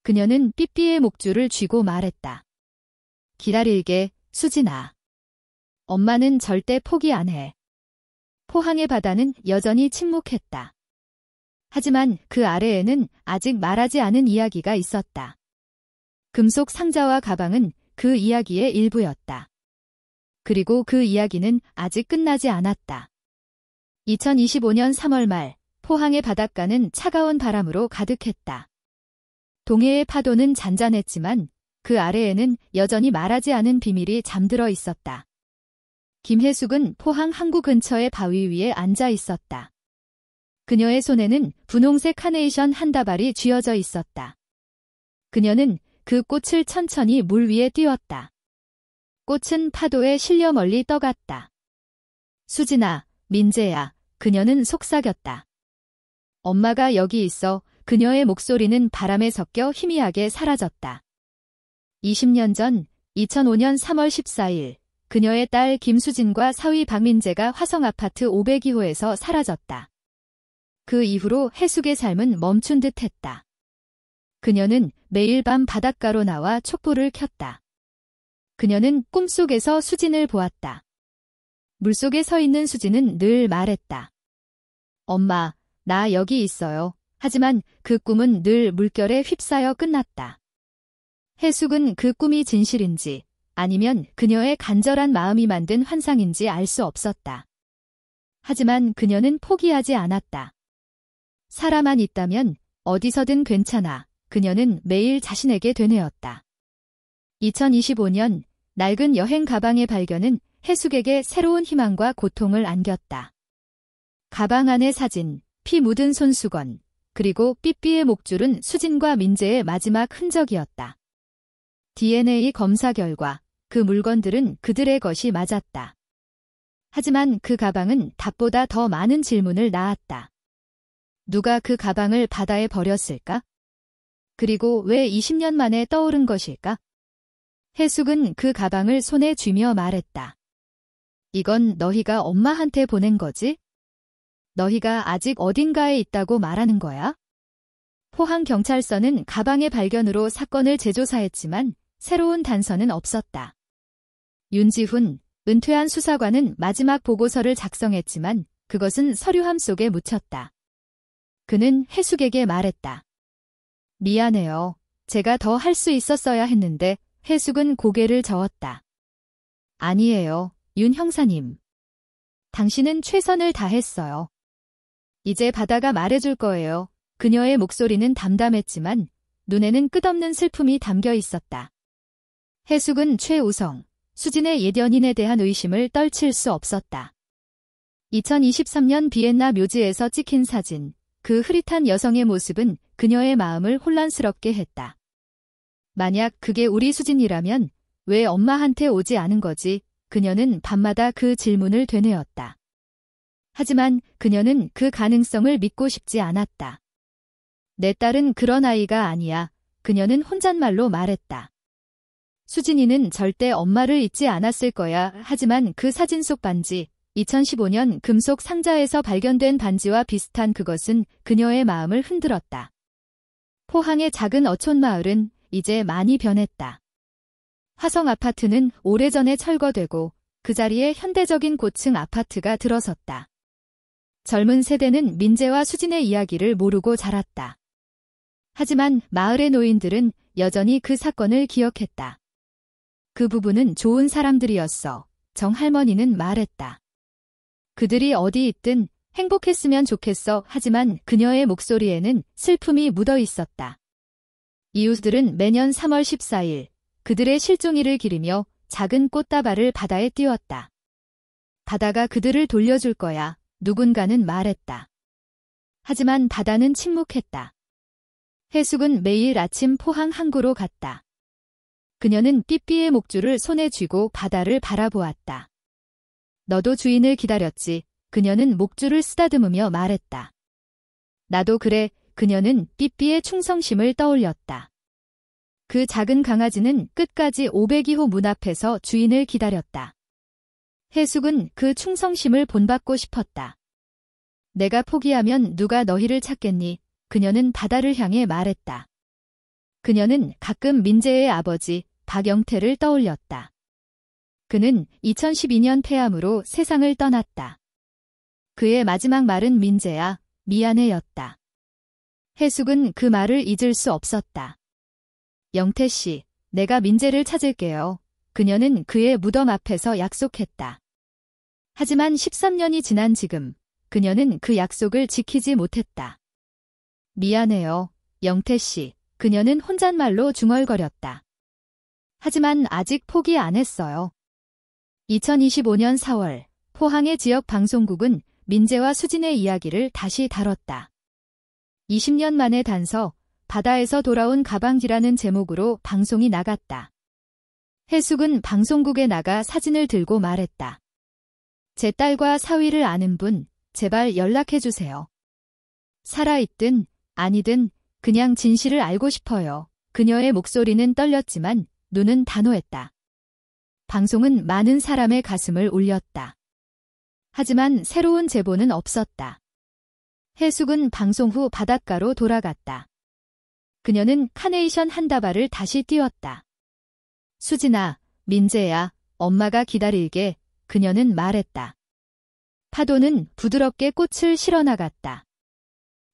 그녀는 삐삐의 목줄을 쥐고 말했다. 기다릴게, 수진아. 엄마는 절대 포기 안 해. 포항의 바다는 여전히 침묵했다. 하지만 그 아래에는 아직 말하지 않은 이야기가 있었다. 금속 상자와 가방은 그 이야기의 일부였다. 그리고 그 이야기는 아직 끝나지 않았다. 2025년 3월 말, 포항의 바닷가는 차가운 바람으로 가득했다. 동해의 파도는 잔잔했지만 그 아래에는 여전히 말하지 않은 비밀이 잠들어 있었다. 김혜숙은 포항 항구 근처의 바위 위에 앉아 있었다. 그녀의 손에는 분홍색 카네이션 한 다발이 쥐어져 있었다. 그녀는 그 꽃을 천천히 물 위에 띄웠다. 꽃은 파도에 실려 멀리 떠갔다. 수진아, 민재야, 그녀는 속삭였다. 엄마가 여기 있어. 그녀의 목소리는 바람에 섞여 희미하게 사라졌다. 20년 전 2005년 3월 14일 그녀의 딸 김수진과 사위 박민재가 화성 아파트 502호에서 사라졌다. 그 이후로 해숙의 삶은 멈춘 듯 했다. 그녀는 매일 밤 바닷가로 나와 촛불을 켰다. 그녀는 꿈속에서 수진을 보았다. 물속에 서 있는 수진은 늘 말했다. 엄마, 나 여기 있어요. 하지만 그 꿈은 늘 물결에 휩싸여 끝났다. 해숙은 그 꿈이 진실인지 아니면 그녀의 간절한 마음이 만든 환상인지 알 수 없었다. 하지만 그녀는 포기하지 않았다. 사람만 있다면 어디서든 괜찮아. 그녀는 매일 자신에게 되뇌었다. 2025년 낡은 여행 가방의 발견은 해숙에게 새로운 희망과 고통을 안겼다. 가방 안의 사진, 피 묻은 손수건, 그리고 삐삐의 목줄은 수진과 민재의 마지막 흔적이었다. DNA 검사 결과 그 물건들은 그들의 것이 맞았다. 하지만 그 가방은 답보다 더 많은 질문을 낳았다. 누가 그 가방을 바다에 버렸을까? 그리고 왜 20년 만에 떠오른 것일까? 해숙은 그 가방을 손에 쥐며 말했다. 이건 너희가 엄마한테 보낸 거지? 너희가 아직 어딘가에 있다고 말하는 거야? 포항경찰서는 가방의 발견으로 사건을 재조사했지만 새로운 단서는 없었다. 윤지훈, 은퇴한 수사관은 마지막 보고서를 작성했지만 그것은 서류함 속에 묻혔다. 그는 해숙에게 말했다. 미안해요. 제가 더 할 수 있었어야 했는데. 해숙은 고개를 저었다. 아니에요, 윤 형사님. 당신은 최선을 다했어요. 이제 바다가 말해줄 거예요. 그녀의 목소리는 담담했지만 눈에는 끝없는 슬픔이 담겨 있었다. 해숙은 최우성, 수진의 옛 연인에 대한 의심을 떨칠 수 없었다. 2023년 비엔나 묘지에서 찍힌 사진, 그 흐릿한 여성의 모습은 그녀의 마음을 혼란스럽게 했다. 만약 그게 우리 수진이라면 왜 엄마한테 오지 않은 거지? 그녀는 밤마다 그 질문을 되뇌었다. 하지만 그녀는 그 가능성을 믿고 싶지 않았다. 내 딸은 그런 아이가 아니야. 그녀는 혼잣말로 말했다. 수진이는 절대 엄마를 잊지 않았을 거야. 하지만 그 사진 속 반지, 2015년 금속 상자에서 발견된 반지와 비슷한 그것은 그녀의 마음을 흔들었다. 포항의 작은 어촌 마을은 이제 많이 변했다. 화성 아파트는 오래전에 철거되고 그 자리에 현대적인 고층 아파트가 들어섰다. 젊은 세대는 민재와 수진의 이야기를 모르고 자랐다. 하지만 마을의 노인들은 여전히 그 사건을 기억했다. 그 부부는 좋은 사람들이었어. 정 할머니는 말했다. 그들이 어디 있든 행복했으면 좋겠어. 하지만 그녀의 목소리에는 슬픔이 묻어 있었다. 이웃들은 매년 3월 14일 그들의 실종일을 기리며 작은 꽃다발을 바다에 띄웠다. 바다가 그들을 돌려줄 거야. 누군가는 말했다. 하지만 바다는 침묵했다. 해숙은 매일 아침 포항 항구로 갔다. 그녀는 삐삐의 목줄을 손에 쥐고 바다를 바라보았다. 너도 주인을 기다렸지. 그녀는 목줄을 쓰다듬으며 말했다. 나도 그래. 그녀는 삐삐의 충성심을 떠올렸다. 그 작은 강아지는 끝까지 502호 문 앞에서 주인을 기다렸다. 해숙은 그 충성심을 본받고 싶었다. 내가 포기하면 누가 너희를 찾겠니? 그녀는 바다를 향해 말했다. 그녀는 가끔 민재의 아버지 박영태를 떠올렸다. 그는 2012년 폐암으로 세상을 떠났다. 그의 마지막 말은 민재야, 미안해였다. 해숙은 그 말을 잊을 수 없었다. 영태 씨, 내가 민재를 찾을게요. 그녀는 그의 무덤 앞에서 약속했다. 하지만 13년이 지난 지금 그녀는 그 약속을 지키지 못했다. 미안해요, 영태 씨. 그녀는 혼잣말로 중얼거렸다. 하지만 아직 포기 안 했어요. 2025년 4월 포항의 지역 방송국은 민재와 수진의 이야기를 다시 다뤘다. 20년 만에 단서, 바다에서 돌아온 가방지라는 제목으로 방송이 나갔다. 해숙은 방송국에 나가 사진을 들고 말했다. 제 딸과 사위를 아는 분, 제발 연락해주세요. 살아있든 아니든 그냥 진실을 알고 싶어요. 그녀의 목소리는 떨렸지만 눈은 단호했다. 방송은 많은 사람의 가슴을 울렸다. 하지만 새로운 제보는 없었다. 해숙은 방송 후 바닷가로 돌아갔다. 그녀는 카네이션 한 다발을 다시 띄웠다. 수진아, 민재야, 엄마가 기다릴게. 그녀는 말했다. 파도는 부드럽게 꽃을 실어나갔다.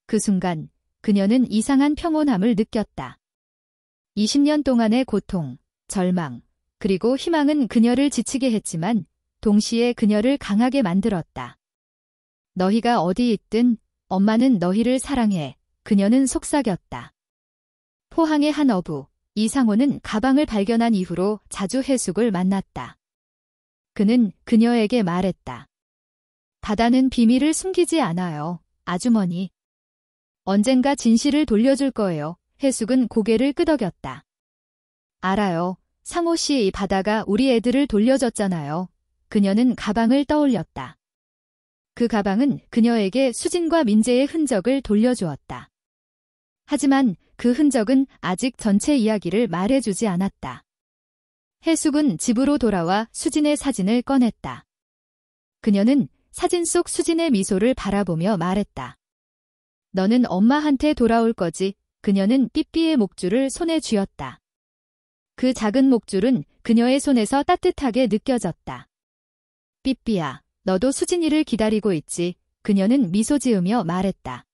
그 순간 그녀는 이상한 평온함을 느꼈다. 20년 동안의 고통, 절망, 그리고 희망은 그녀를 지치게 했지만 동시에 그녀를 강하게 만들었다. 너희가 어디 있든 엄마는 너희를 사랑해. 그녀는 속삭였다. 포항의 한 어부, 이상호는 가방을 발견한 이후로 자주 해숙을 만났다. 그는 그녀에게 말했다. 바다는 비밀을 숨기지 않아요, 아주머니. 언젠가 진실을 돌려줄 거예요. 해숙은 고개를 끄덕였다. 알아요. 상호 씨, 이 바다가 우리 애들을 돌려줬잖아요. 그녀는 가방을 떠올렸다. 그 가방은 그녀에게 수진과 민재의 흔적을 돌려주었다. 하지만 그 흔적은 아직 전체 이야기를 말해주지 않았다. 해숙은 집으로 돌아와 수진의 사진을 꺼냈다. 그녀는 사진 속 수진의 미소를 바라보며 말했다. 너는 엄마한테 돌아올 거지. 그녀는 삐삐의 목줄을 손에 쥐었다. 그 작은 목줄은 그녀의 손에서 따뜻하게 느껴졌다. 삐삐야, 너도 수진이를 기다리고 있지. 그녀는 미소 지으며 말했다.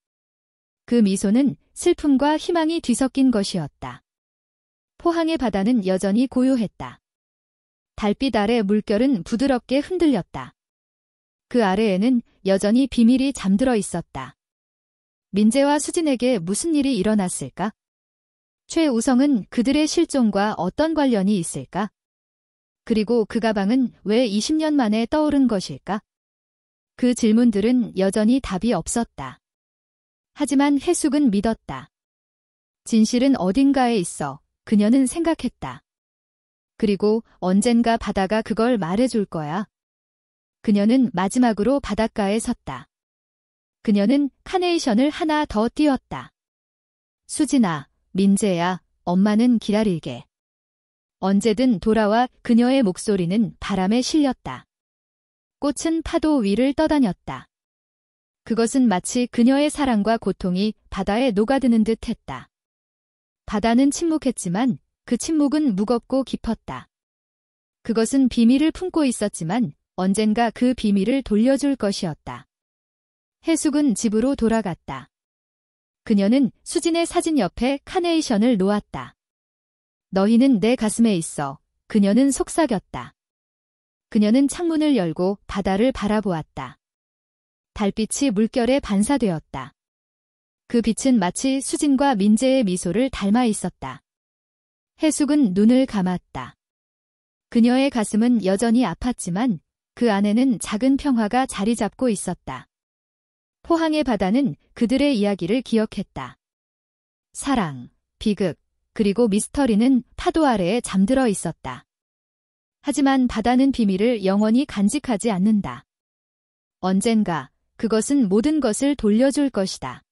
그 미소는 슬픔과 희망이 뒤섞인 것이었다. 포항의 바다는 여전히 고요했다. 달빛 아래 물결은 부드럽게 흔들렸다. 그 아래에는 여전히 비밀이 잠들어 있었다. 민재와 수진에게 무슨 일이 일어났을까? 최우성은 그들의 실종과 어떤 관련이 있을까? 그리고 그 가방은 왜 20년 만에 떠오른 것일까? 그 질문들은 여전히 답이 없었다. 하지만 해숙은 믿었다. 진실은 어딘가에 있어. 그녀는 생각했다. 그리고 언젠가 바다가 그걸 말해줄 거야. 그녀는 마지막으로 바닷가에 섰다. 그녀는 카네이션을 하나 더 띄웠다. 수진아, 민재야, 엄마는 기다릴게. 언제든 돌아와. 그녀의 목소리는 바람에 실렸다. 꽃은 파도 위를 떠다녔다. 그것은 마치 그녀의 사랑과 고통이 바다에 녹아드는 듯 했다. 바다는 침묵했지만 그 침묵은 무겁고 깊었다. 그것은 비밀을 품고 있었지만 언젠가 그 비밀을 돌려줄 것이었다. 해숙은 집으로 돌아갔다. 그녀는 수진의 사진 옆에 카네이션을 놓았다. 너희는 내 가슴에 있어. 그녀는 속삭였다. 그녀는 창문을 열고 바다를 바라보았다. 달빛이 물결에 반사되었다. 그 빛은 마치 수진과 민재의 미소를 닮아 있었다. 해숙은 눈을 감았다. 그녀의 가슴은 여전히 아팠지만 그 안에는 작은 평화가 자리 잡고 있었다. 포항의 바다는 그들의 이야기를 기억했다. 사랑, 비극, 그리고 미스터리는 파도 아래에 잠들어 있었다. 하지만 바다는 비밀을 영원히 간직하지 않는다. 언젠가 그것은 모든 것을 돌려줄 것이다.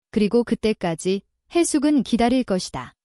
그리고 그때까지 해숙은 기다릴 것이다.